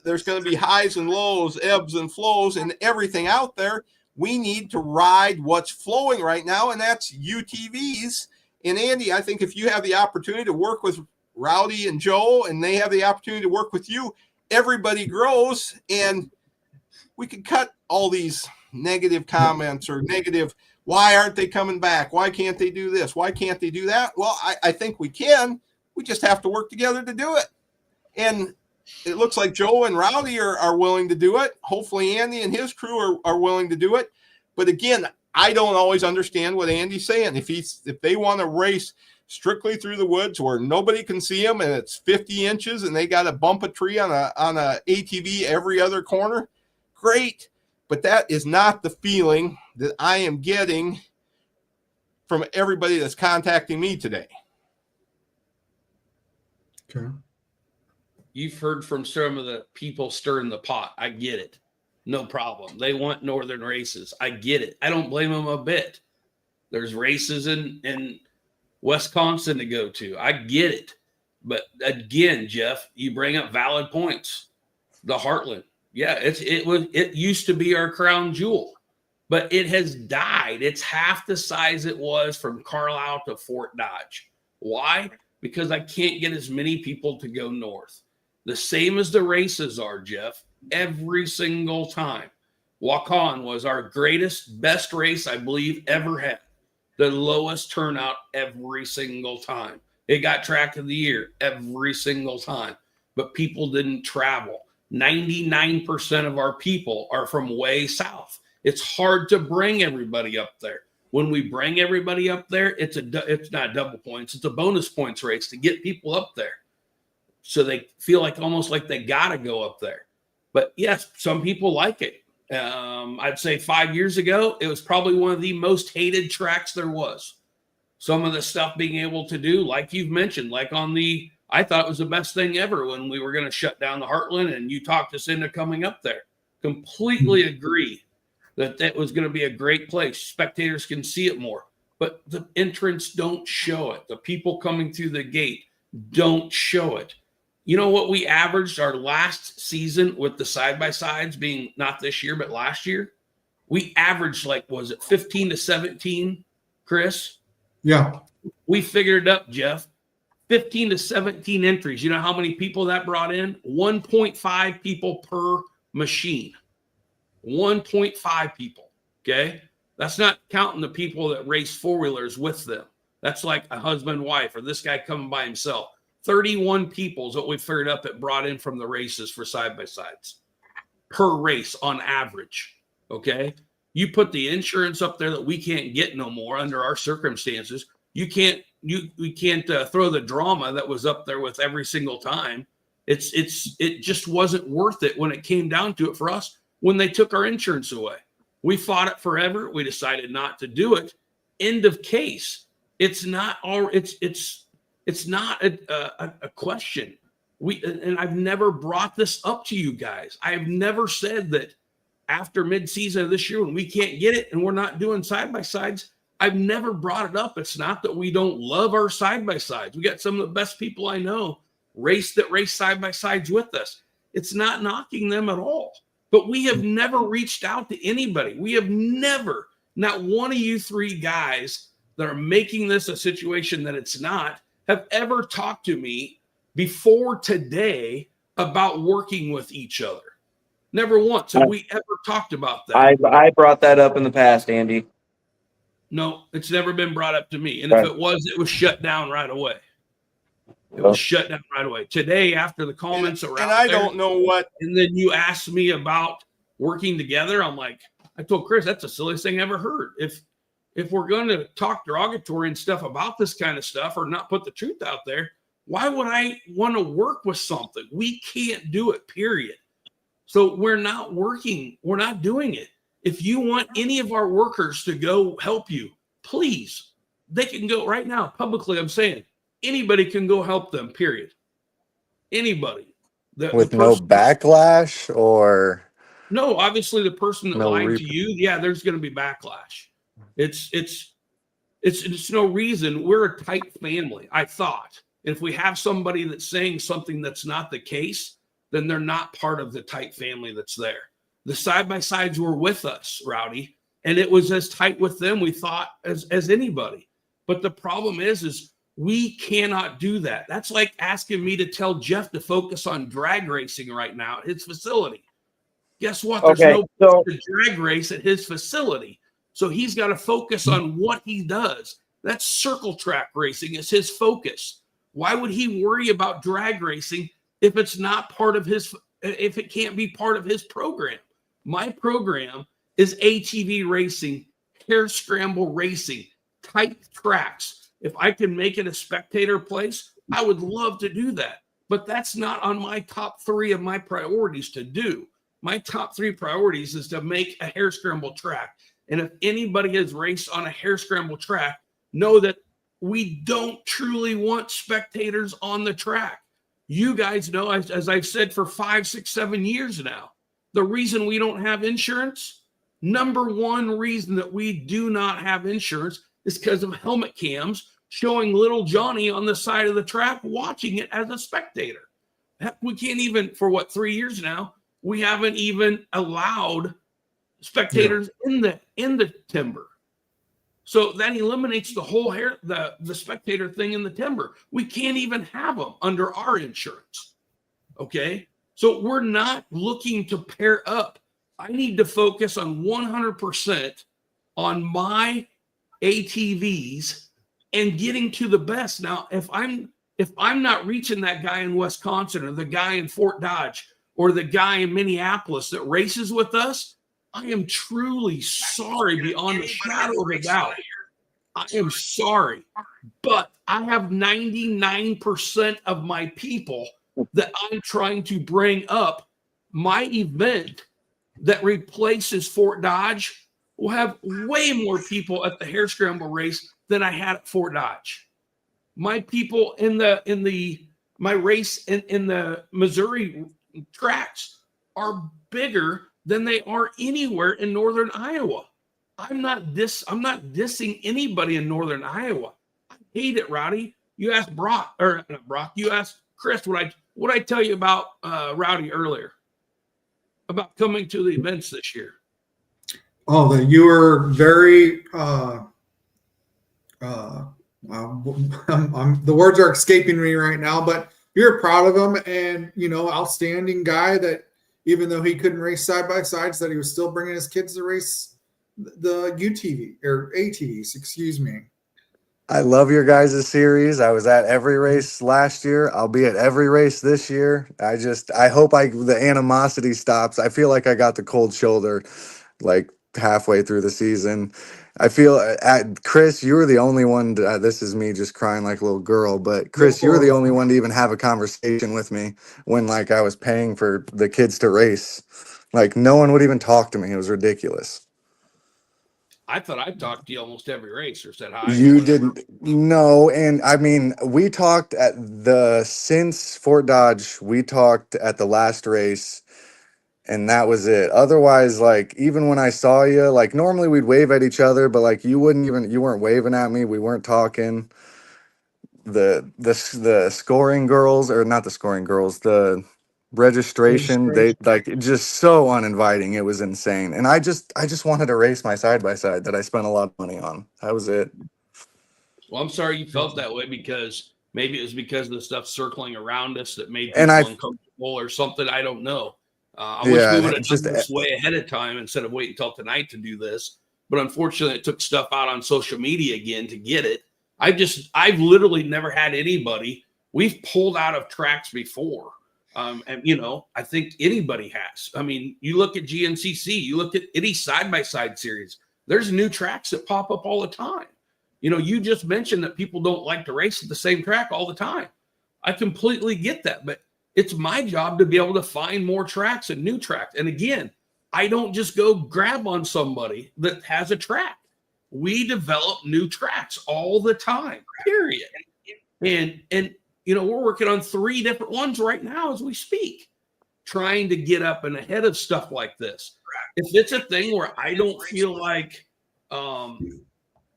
there's going to be highs and lows, ebbs and flows, and everything out there. We need to ride what's flowing right now, and that's UTVs. And Andy, I think if you have the opportunity to work with Rowdy and Joe, and they have the opportunity to work with you, everybody grows, and we can cut all these negative comments or negative, why aren't they coming back? Why can't they do this? Why can't they do that? Well, I think we can, We just have to work together to do it. And it looks like Joe and Rowdy are willing to do it. Hopefully Andy and his crew are willing to do it. But again, I don't always understand what Andy's saying. If they want to race strictly through the woods where nobody can see them and it's 50 inches and they got to bump a tree on a ATV every other corner, great. But that is not the feeling that I am getting from everybody that's contacting me today. Okay. You've heard from some of the people stirring the pot. I get it. No problem. They want northern races. I get it. I don't blame them a bit. There's races in Wisconsin to go to. I get it. But again, Jeff, you bring up valid points. The Heartland. Yeah, it used to be our crown jewel, but it has died. It's half the size it was from Carlisle to Fort Dodge. Why? Because I can't get as many people to go north. The same as the races are, Jeff, every single time. Waukon was our greatest, best race, I believe, ever had. The lowest turnout every single time. It got track of the year every single time, but people didn't travel. 99% of our people are from way south. It's hard to bring everybody up there. When we bring everybody up there, it's not double points. It's a bonus points race to get people up there. So they feel like almost like they got to go up there. But yes, some people like it. I'd say 5 years ago, it was probably one of the most hated tracks there was. Some of the stuff being able to do, like you've mentioned, like I thought it was the best thing ever when we were going to shut down the Heartland and you talked us into coming up there. Completely agree that was going to be a great place. Spectators can see it more, but the entrants don't show it. The people coming through the gate don't show it. You know what we averaged our last season with the side-by-sides being not this year, but last year? We averaged was it 15 to 17, Chris? Yeah. We figured it up, Jeff. 15 to 17 entries. You know how many people that brought in? 1.5 people per machine. 1.5 people, okay? That's not counting the people that race four-wheelers with them. That's like a husband, wife, or this guy coming by himself. 31 people is what we figured up that brought in from the races for side-by-sides per race on average, okay? You put the insurance up there that we can't get no more under our circumstances. We can't throw the drama that was up there with every single time. It just wasn't worth it when it came down to it for us when they took our insurance away. We fought it forever. We decided not to do it. End of case. It's not a question. And I've never brought this up to you guys. I've never said that after mid-season of this year when we can't get it and we're not doing side-by-sides, I've never brought it up. It's not that we don't love our side-by-sides. We got some of the best people I know race side-by-sides with us. It's not knocking them at all. But we have never reached out to anybody. We have never, not one of you three guys that are making this a situation that it's not, have ever talked to me before today about working with each other. Never once have we ever talked about that. I brought that up in the past, Andy. No, it's never been brought up to me. And if it was shut down right away. It was shut down right away. Today, after the comments around and I don't know what. And then you asked me about working together. I'm like, I told Chris, that's the silliest thing I ever heard. If we're going to talk derogatory and stuff about this kind of stuff or not put the truth out there, why would I want to work with something? We can't do it, period. So we're not working. We're not doing it. If you want any of our workers to go help you, please, they can go right now. Publicly, I'm saying anybody can go help them, period. Anybody. With no backlash or? No, obviously the person that lied to you, yeah, there's going to be backlash. It's no reason. We're a tight family, I thought. If we have somebody that's saying something that's not the case, then they're not part of the tight family that's there. The side-by-sides were with us, Rowdy, and it was as tight with them, we thought, as anybody. But the problem is we cannot do that. That's like asking me to tell Jeff to focus on drag racing right now at his facility. Guess what? There's no drag race at his facility. So he's got to focus on what he does. That's circle track racing is his focus. Why would he worry about drag racing if it's not part of his, if it can't be part of his program? My program is ATV racing, hare scramble racing, tight tracks. If I can make it a spectator place, I would love to do that. But that's not on my top 3 of my priorities to do. My top 3 priorities is to make a hare scramble track. And if anybody has raced on a hare scramble track, know that we don't truly want spectators on the track. You guys know, as I've said for 5, 6, 7 years now, the reason we don't have insurance, number one reason that we do not have insurance is because of helmet cams showing little Johnny on the side of the track watching it as a spectator. Heck, we can't even, for 3 years now, we haven't even allowed spectators in the timber. So that eliminates the whole the spectator thing in the timber. We can't even have them under our insurance. Okay. So we're not looking to pair up. I need to focus on 100% on my ATVs and getting to the best. Now, if I'm not reaching that guy in Wisconsin or the guy in Fort Dodge or the guy in Minneapolis that races with us, I am truly sorry beyond a shadow of a doubt. I am sorry, but I have 99% of my people that I'm trying to bring up. My event that replaces Fort Dodge will have way more people at the hare scramble race than I had at Fort Dodge. My people in my race in the Missouri tracks are bigger than they are anywhere in northern Iowa. I'm not dissing anybody in northern Iowa. I hate it, Rowdy. You asked Brock, or not Brock, you asked Chris what I tell you about Rowdy earlier about coming to the events this year. Oh, that you were very the words are escaping me right now, but you're proud of him, and outstanding guy that even though he couldn't race side by sides, that he was still bringing his kids to race the UTV or ATVs, excuse me. I love your guys' series. I was at every race last year. I'll be at every race this year. I hope the animosity stops. I feel like I got the cold shoulder like halfway through the season. I feel Chris, you were the only one. This is me just crying like a little girl, but Chris, you were the only one to even have a conversation with me when like I was paying for the kids to race. Like no one would even talk to me. It was ridiculous. I thought I talked to you almost every race or said hi. You didn't. No. And I mean, we talked since Fort Dodge, we talked at the last race and that was it. Otherwise, like, even when I saw you, like normally we'd wave at each other, but like you weren't waving at me. We weren't talking. The scoring girls, or not the scoring girls, the registration, they like just so uninviting. It was insane. And I just wanted to race my side by side that I spent a lot of money on. That was it. Well, I'm sorry you felt that way, because maybe it was because of the stuff circling around us that made people uncomfortable or something. I don't know. I wish we would have done this way ahead of time instead of waiting until tonight to do this. But unfortunately, it took stuff out on social media again to get it. I've literally never had anybody. We've pulled out of tracks before. And, I think anybody has. I mean, you look at GNCC, you look at any side-by-side series, there's new tracks that pop up all the time. You just mentioned that people don't like to race at the same track all the time. I completely get that, but it's my job to be able to find more tracks and new tracks. And again, I don't just go grab on somebody that has a track. We develop new tracks all the time, period. And we're working on 3 different ones right now as we speak, trying to get up and ahead of stuff like this. If it's a thing where I don't feel like,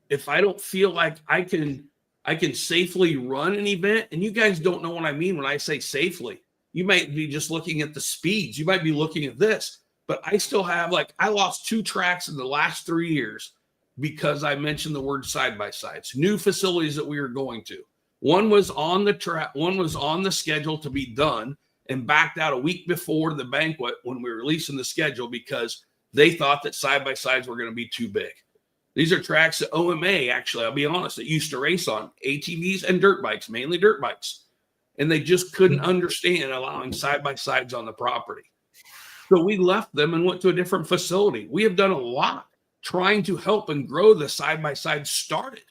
if I don't feel like I can safely run an event, and you guys don't know what I mean when I say safely. You might be just looking at the speeds. You might be looking at this, but I still have, I lost 2 tracks in the last 3 years because I mentioned the word side-by-sides, new facilities that we were going to. One was on the track, one was on the schedule to be done and backed out a week before the banquet when we were releasing the schedule because they thought that side-by-sides were going to be too big. These are tracks that OMA, actually, I'll be honest, that used to race on ATVs and dirt bikes, mainly dirt bikes. And they just couldn't understand allowing side-by-sides on the property. So we left them and went to a different facility. We have done a lot trying to help and grow the side-by-side started.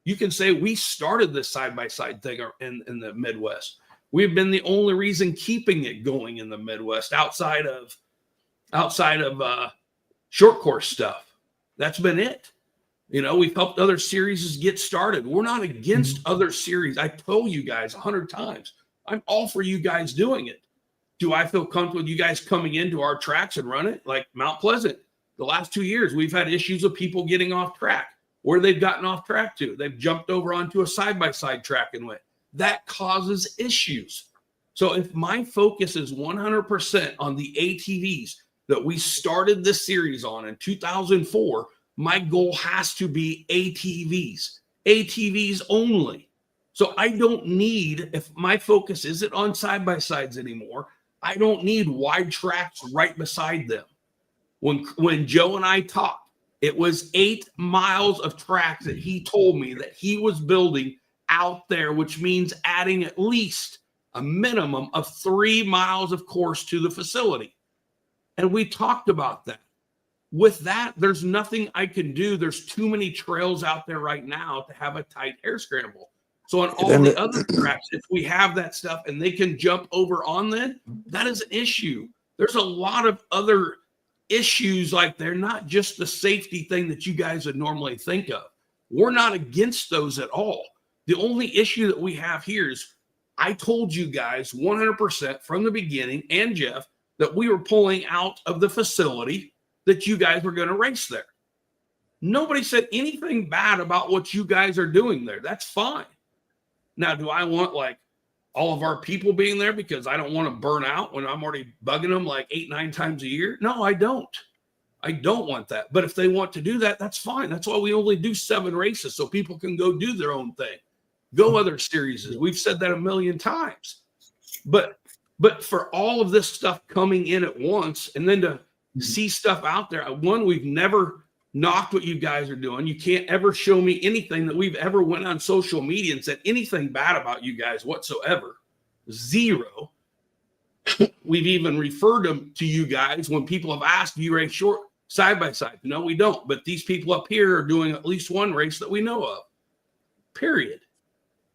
You can say we started this side-by-side thing in the Midwest. We've been the only reason keeping it going in the Midwest outside of short course stuff. That's been it. You know, we've helped other series get started. We're not against other series. I told you guys 100 times, I'm all for you guys doing it. Do I feel comfortable with you guys coming into our tracks and run it? Like Mount Pleasant, the last 2 years, we've had issues of people getting off track. Where they've gotten off track to, they've jumped over onto a side-by-side track and went. That causes issues. So if my focus is 100% on the ATVs that we started this series on in 2004, my goal has to be ATVs only. So I don't need, if my focus isn't on side-by-sides anymore, I don't need wide tracks right beside them. When Joe and I talked, it was 8 miles of tracks that he told me that he was building out there, which means adding at least a minimum of 3 miles of course to the facility. And we talked about that. With that, there's nothing I can do. There's too many trails out there right now to have a tight air scramble. So on all the other tracks, if we have that stuff and they can jump over on them, that is an issue. There's a lot of other issues like they're not just the safety thing that you guys would normally think of. We're not against those at all. The only issue that we have here is I told you guys 100% from the beginning, and Jeff, that we were pulling out of the facility that you guys were going to race there. Nobody said anything bad about what you guys are doing there. That's fine. Now, do I want like all of our people being there because I don't want to burn out when I'm already bugging them like 8-9 times a year? No, I don't. I don't want that. But if they want to do that, that's fine. That's why we only do 7 races so people can go do their own thing. Go other series. We've said that a million times. But for all of this stuff coming in at once and then to see stuff out there, one, we've never knocked what you guys are doing. You can't ever show me anything that we've ever went on social media and said anything bad about you guys whatsoever. Zero. We've even referred them to you guys when people have asked, do you race short side by side? No, we don't. But these people up here are doing at least one race that we know of. Period.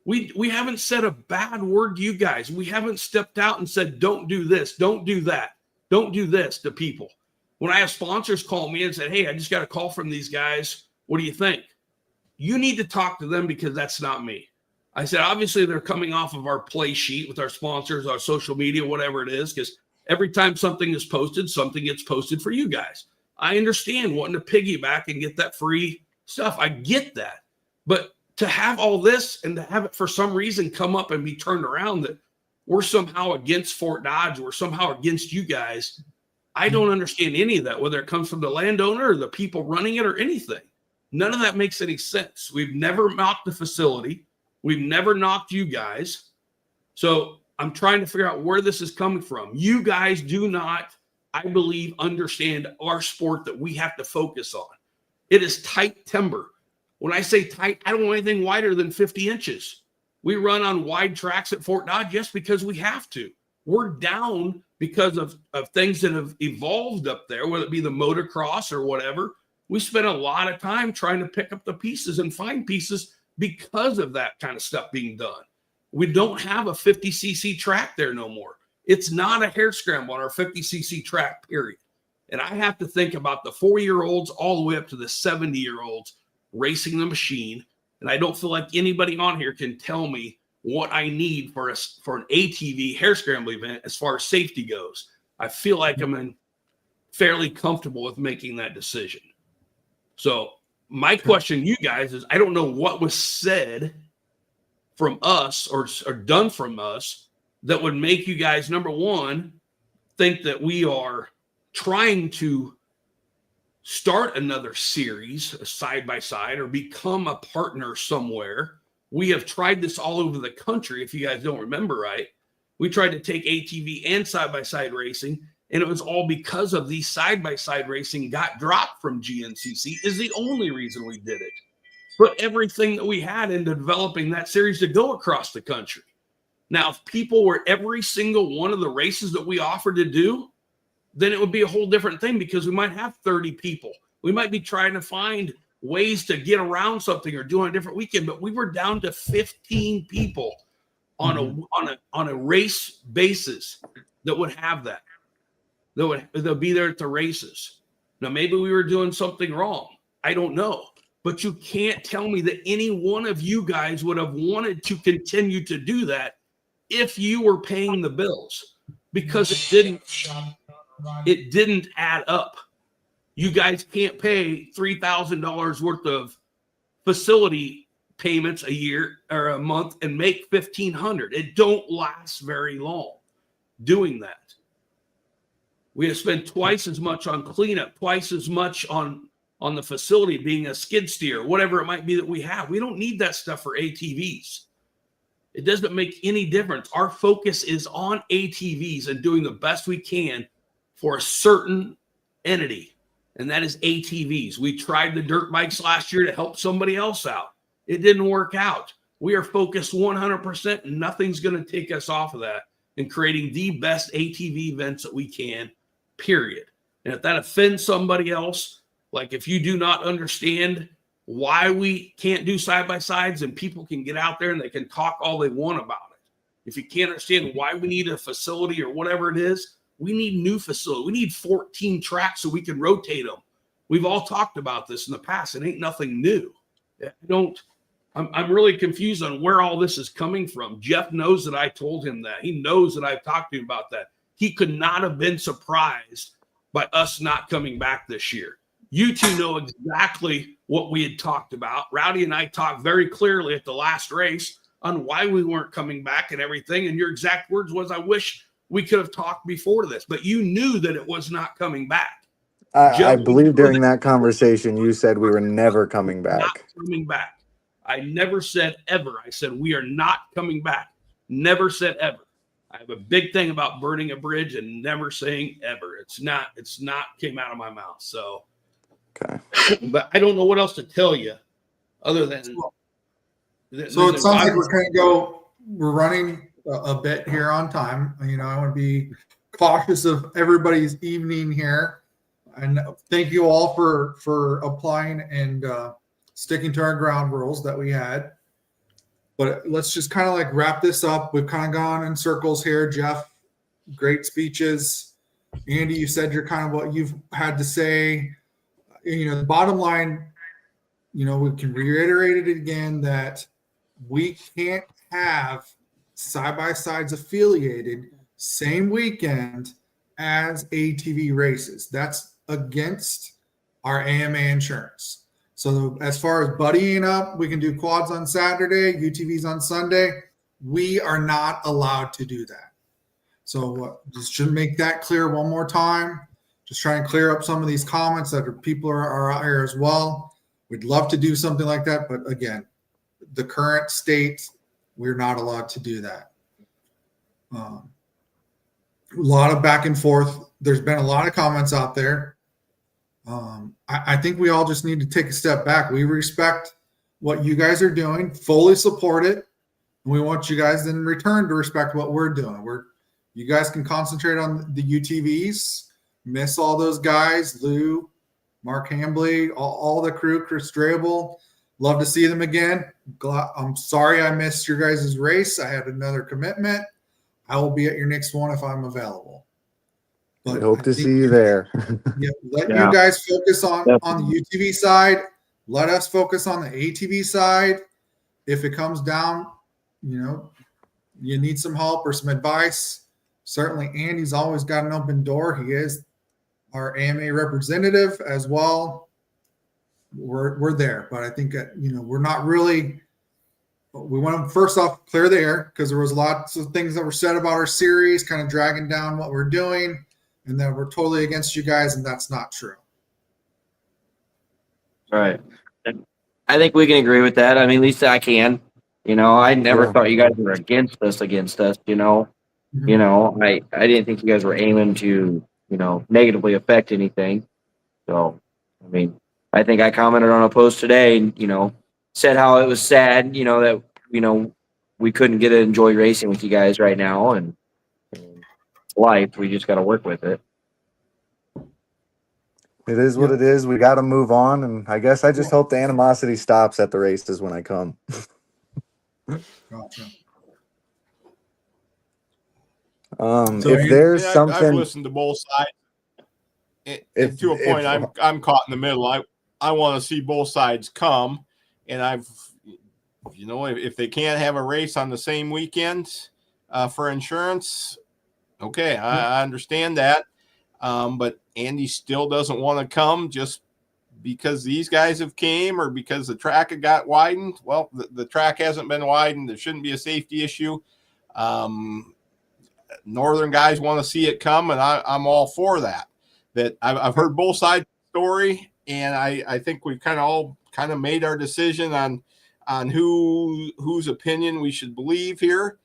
We haven't said a bad word to you guys. We haven't stepped out and said, don't do this, don't do that, don't do this to people. When I have sponsors call me and say, hey, I just got a call from these guys. What do you think? You need to talk to them because that's not me. I said, obviously, they're coming off of our play sheet with our sponsors, our social media, whatever it is, because every time something is posted, something gets posted for you guys. I understand wanting to piggyback and get that free stuff. I get that. But to have all this and to have it for some reason come up and be turned around that we're somehow against Fort Dodge, we're somehow against you guys, I don't understand any of that, whether it comes from the landowner or the people running it or anything. None of that makes any sense. We've never mocked the facility. We've never knocked you guys. So I'm trying to figure out where this is coming from. You guys do not, I believe, understand our sport that we have to focus on. It is tight timber. When I say tight, I don't want anything wider than 50 inches. We run on wide tracks at Fort Dodge just because we have to. We're down because of things that have evolved up there, whether it be the motocross or whatever. We spent a lot of time trying to pick up the pieces and find pieces because of that kind of stuff being done. We don't have a 50cc track there no more. It's not a hair scramble on our 50cc track, period. And I have to think about the 4-year-olds all the way up to the 70-year-olds racing the machine. And I don't feel like anybody on here can tell me what I need for an ATV hair scramble event as far as safety goes. I feel like I'm fairly comfortable with making that decision. So my question to you guys is, I don't know what was said from us or done from us that would make you guys, number one, think that we are trying to start another series side by side or become a partner somewhere. We have tried this all over the country. If you guys don't remember right, we tried to take ATV and side-by-side racing and it was all because of these side-by-side racing got dropped from GNCC is the only reason we did it. Put everything that we had into developing that series to go across the country. Now, if people were every single one of the races that we offered to do, then it would be a whole different thing because we might have 30 people. We might be trying to find ways to get around something or do on a different weekend, but we were down to 15 people on a race basis that would have that. They'll be there at the races. Now, maybe we were doing something wrong. I don't know. But you can't tell me that any one of you guys would have wanted to continue to do that if you were paying the bills, because it didn't add up. You guys can't pay $3,000 worth of facility payments a year or a month and make $1,500. It don't last very long doing that. We have spent twice as much on cleanup, twice as much on the facility being a skid steer, whatever it might be that we have. We don't need that stuff for ATVs. It doesn't make any difference. Our focus is on ATVs and doing the best we can for a certain entity, and that is ATVs. We tried the dirt bikes last year to help somebody else out. It didn't work out. We are focused 100%, and nothing's going to take us off of that in creating the best ATV events that we can, period. And if that offends somebody else, like if you do not understand why we can't do side-by-sides and people can get out there and they can talk all they want about it. If you can't understand why we need a facility or whatever it is, we need new facility. We need 14 tracks so we can rotate them. We've all talked about this in the past. It ain't nothing new. I'm really confused on where all this is coming from. Jeff knows that I told him that. He knows that I've talked to him about that. He could not have been surprised by us not coming back this year. You two know exactly what we had talked about. Rowdy and I talked very clearly at the last race on why we weren't coming back and everything. And your exact words was, I wish we could have talked before this, but you knew that it was not coming back. I believe during that conversation, you said we were never coming back. Not coming back. I never said ever. I said, we are not coming back. Never said ever. I have a big thing about burning a bridge and never saying ever. It's not came out of my mouth. So, okay. But I don't know what else to tell you other than. So it sounds like we're running a bit here on time. I want to be cautious of everybody's evening here. And thank you all for applying and sticking to our ground rules that we had. But let's just kind of like wrap this up. We've kind of gone in circles here. Jeff, great speeches. Andy, you said you're kind of what you've had to say. The bottom line, we can reiterate it again that we can't have side-by-sides affiliated same weekend as ATV races. That's against our AMA insurance. So as far as buddying up, we can do quads on Saturday, UTVs on Sunday. We are not allowed to do that. So just to make that clear one more time, just try and clear up some of these comments that people are out here as well. We'd love to do something like that. But again, the current state, we're not allowed to do that. A lot of back and forth. There's been a lot of comments out there. I think we all just need to take a step back. We respect what you guys are doing, fully support it. And we want you guys in return to respect what we're doing. You guys can concentrate on the UTVs, miss all those guys, Lou, Mark Hambley, all the crew, Chris Strabel. Love to see them again. I'm sorry I missed your guys' race. I had another commitment. I will be at your next one if I'm available. But I hope to see you there. You guys focus on the UTV side. Let us focus on the ATV side. If it comes down, you need some help or some advice. Certainly, Andy's always got an open door. He is our AMA representative as well. We're there, but I think we're not really. We want to first off clear the air because there was lots of things that were said about our series, kind of dragging down what we're doing. And that we're totally against you guys, and that's not true. Right. I think we can agree with that. I mean, at least I can. I never thought you guys were against us. Mm-hmm. I didn't think you guys were aiming to, negatively affect anything. So, I mean, I think I commented on a post today and, said how it was sad, that, we couldn't get to enjoy racing with you guys right now, and life, we just got to work with it. It is what it is. We got to move on, and I guess I just hope the animosity stops at the races when I come. Gotcha. If there's something, I've listened to both sides. And to a point, I'm caught in the middle. I want to see both sides come, and if they can't have a race on the same weekend for insurance, okay, I understand that. But Andy still doesn't want to come just because these guys have came or because the track had got widened. Well, the track hasn't been widened. There shouldn't be a safety issue. Northern guys want to see it come, and I'm all for that. That I've heard both sides of the story, and I think we've kind of made our decision on whose opinion we should believe here.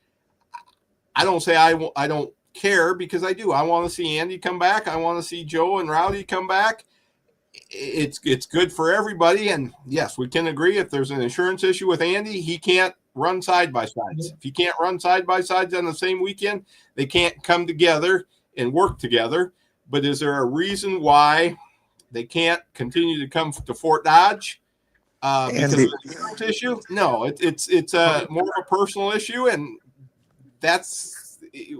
I don't say I don't care, because I do. I want to see Andy come back. I want to see Joe and Rowdy come back. It's good for everybody. And yes, we can agree if there's an insurance issue with Andy, he can't run side by sides. If he can't run side by sides on the same weekend, they can't come together and work together. But is there a reason why they can't continue to come to Fort Dodge because of the insurance issue? No, it's more of a personal issue, and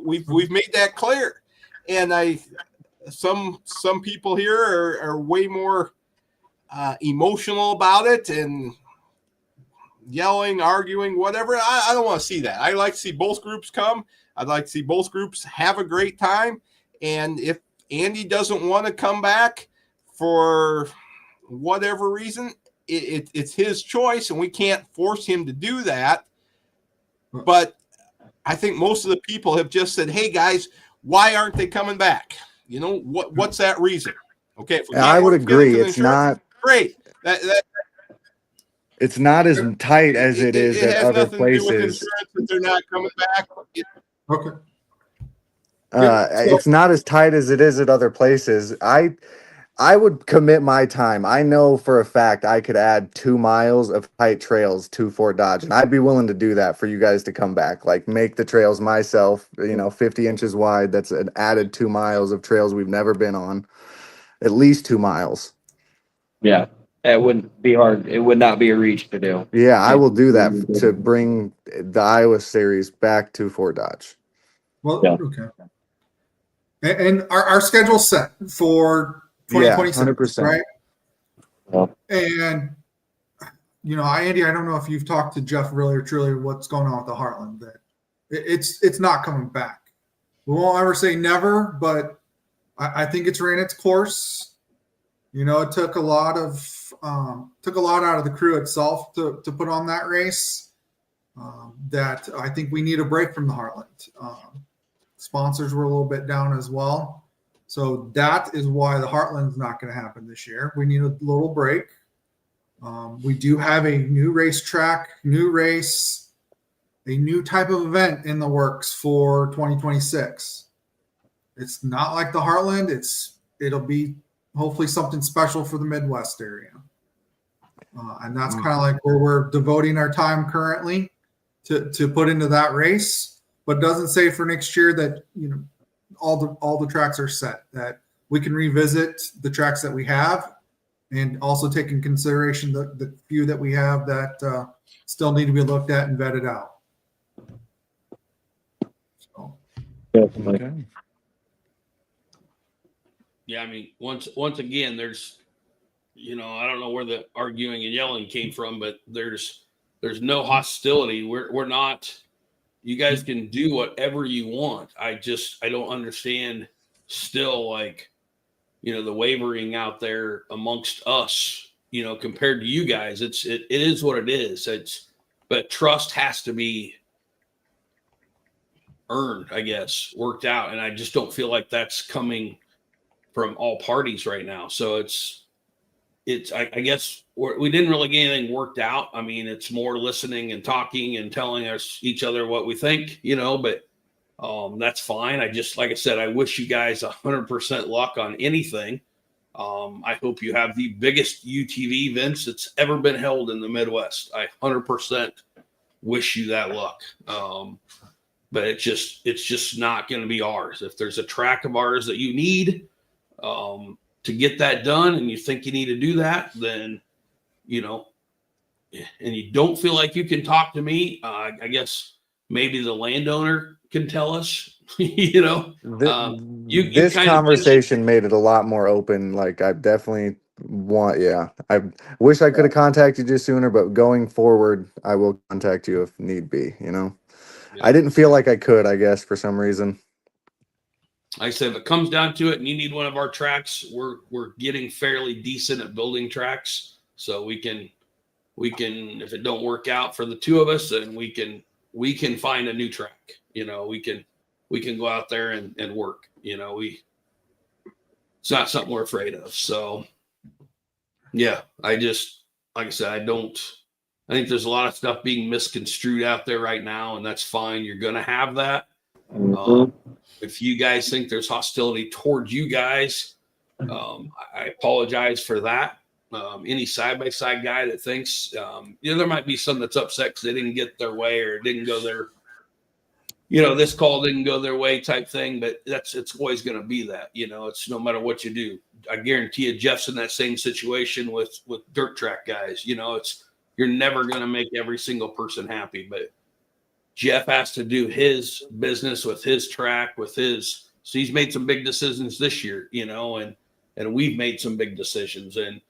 we've made that clear. And some people here are way more emotional about it and yelling, arguing, whatever. I don't want to see that. I like to see both groups come. I'd like to see both groups have a great time. And if Andy doesn't want to come back for whatever reason, it's his choice, and we can't force him to do that. But I think most of the people have just said, hey, guys, why aren't they coming back? What's that reason? Okay, if I would agree. It's not great. It's not as tight as it is at other places. That they're not coming back. Okay. It's not as tight as it is at other places. I would commit my time. I know for a fact I could add 2 miles of tight trails to Fort Dodge, and I'd be willing to do that for you guys to come back. Like, make the trails myself, 50 inches wide. That's an added 2 miles of trails we've never been on. At least 2 miles. Yeah, it wouldn't be hard. It would not be a reach to do. Yeah, I will do that to bring the Iowa Series back to Fort Dodge. Well, yeah. Okay. And our schedule's set for 2026, 100%. right? Yeah. And Andy, I don't know if you've talked to Jeff really or truly what's going on with the Heartland. That it's not coming back. We won't ever say never, but I think it's ran its course. It took a lot out of the crew itself to put on that race. That I think we need a break from the Heartland. Sponsors were a little bit down as well. So that is why the Heartland's not going to happen this year. We need a little break. We do have a new racetrack, new race, a new type of event in the works for 2026. It's not like the Heartland. It'll be hopefully something special for the Midwest area. And that's kind of like where we're devoting our time currently to put into that race. But doesn't say for next year that all the tracks are set, that we can revisit the tracks that we have and also take in consideration the few that we have that still need to be looked at and vetted out. So. Definitely. Okay. Yeah, I mean, once again, there's, I don't know where the arguing and yelling came from, but there's no hostility. We're not. You guys can do whatever you want. I don't understand still, the wavering out there amongst us, compared to you guys. It is what it is. But trust has to be earned, I guess, worked out. And I just don't feel like that's coming from all parties right now. So I guess we didn't really get anything worked out. I mean, it's more listening and talking and telling us each other what we think, but That's fine. I just, like I said, I wish you guys 100% luck on anything. I hope you have the biggest UTV events that's ever been held in the Midwest. I 100% wish you that luck. But it's just not going to be ours. If there's a track of ours that you need to get that done, and you think you need to do that, then, you know, and you don't feel like you can talk to me, I guess maybe the landowner can tell us, you know. This conversation made it a lot more open. Like, I definitely I wish I could have contacted you sooner, but going forward, I will contact you if need be, you know. Yeah. I didn't feel like I could, I guess, for some reason. I said, if it comes down to it and you need one of our tracks, we're getting fairly decent at building tracks. So we can, if it don't work out for the two of us, then we can find a new track. You know, we can go out there and work, you know, it's not something we're afraid of. So yeah, like I said, I think there's a lot of stuff being misconstrued out there right now, and that's fine. You're going to have that. If you guys think there's hostility towards you guys, I apologize for that. Any side-by-side guy that thinks, you know, there might be some that's upset because they didn't get their way or didn't go their, you know, this call didn't go their way type thing, but it's always going to be that, you know, it's no matter what you do. I guarantee you Jeff's in that same situation with dirt track guys. You know, you're never going to make every single person happy, but Jeff has to do his business with his track, so he's made some big decisions this year, you know, and we've made some big decisions, and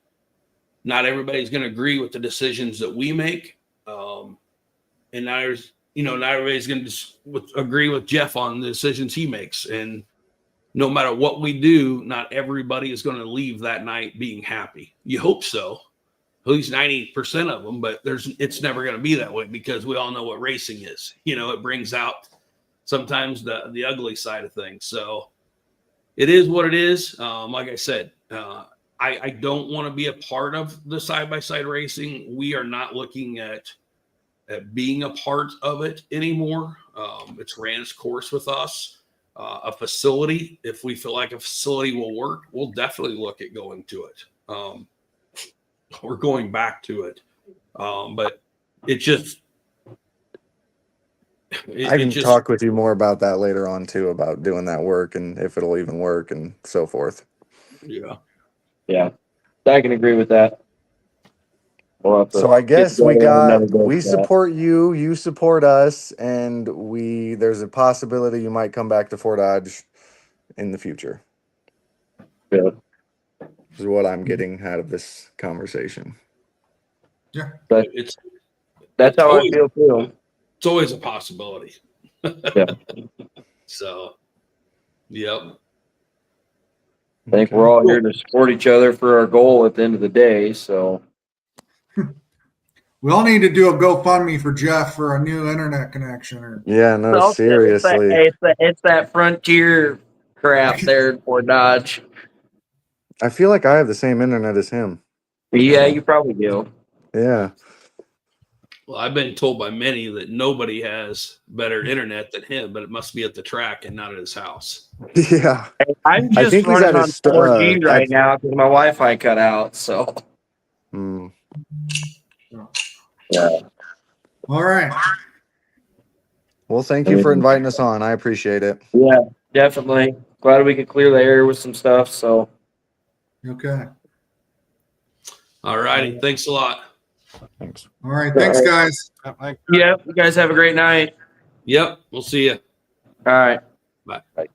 not everybody's going to agree with the decisions that we make. And not everybody's going to agree with Jeff on the decisions he makes. And no matter what we do, not everybody is going to leave that night being happy. You hope so. At least 90% of them, but it's never going to be that way because we all know what racing is. You know, it brings out sometimes the ugly side of things. So it is what it is. Like I said, I don't want to be a part of the side-by-side racing. We are not looking at being a part of it anymore. It's ran its course with us. A facility, if we feel like a facility will work, we'll definitely look at going to it. We're going back to it. But it just... I can talk with you more about that later on too, about doing that work and if it'll even work and so forth. Yeah, I can agree with that. So I guess we support you, you support us, and there's a possibility you might come back to Fort Dodge in the future. Yeah. Is what I'm getting out of this conversation. Yeah, that's how I feel too. It's always a possibility. Yeah. So, yep. I think we're all here to support each other for our goal at the end of the day. So we all need to do a GoFundMe for Jeff for a new internet connection. Seriously. It's that frontier crap there in Fort Dodge. I feel like I have the same internet as him. Yeah, you probably do. Yeah. Well, I've been told by many that nobody has better internet than him, but it must be at the track and not at his house. Yeah. I'm just running on 4G right now because my Wi-Fi cut out. So. Yeah. All right. Well, thank you for inviting us on. I appreciate it. Yeah, definitely. Glad we could clear the air with some stuff. So. Okay. All righty. Thanks a lot. Thanks. All right. Thanks, guys. Yeah. You guys have a great night. Yep. We'll see you. All right. Bye. Bye.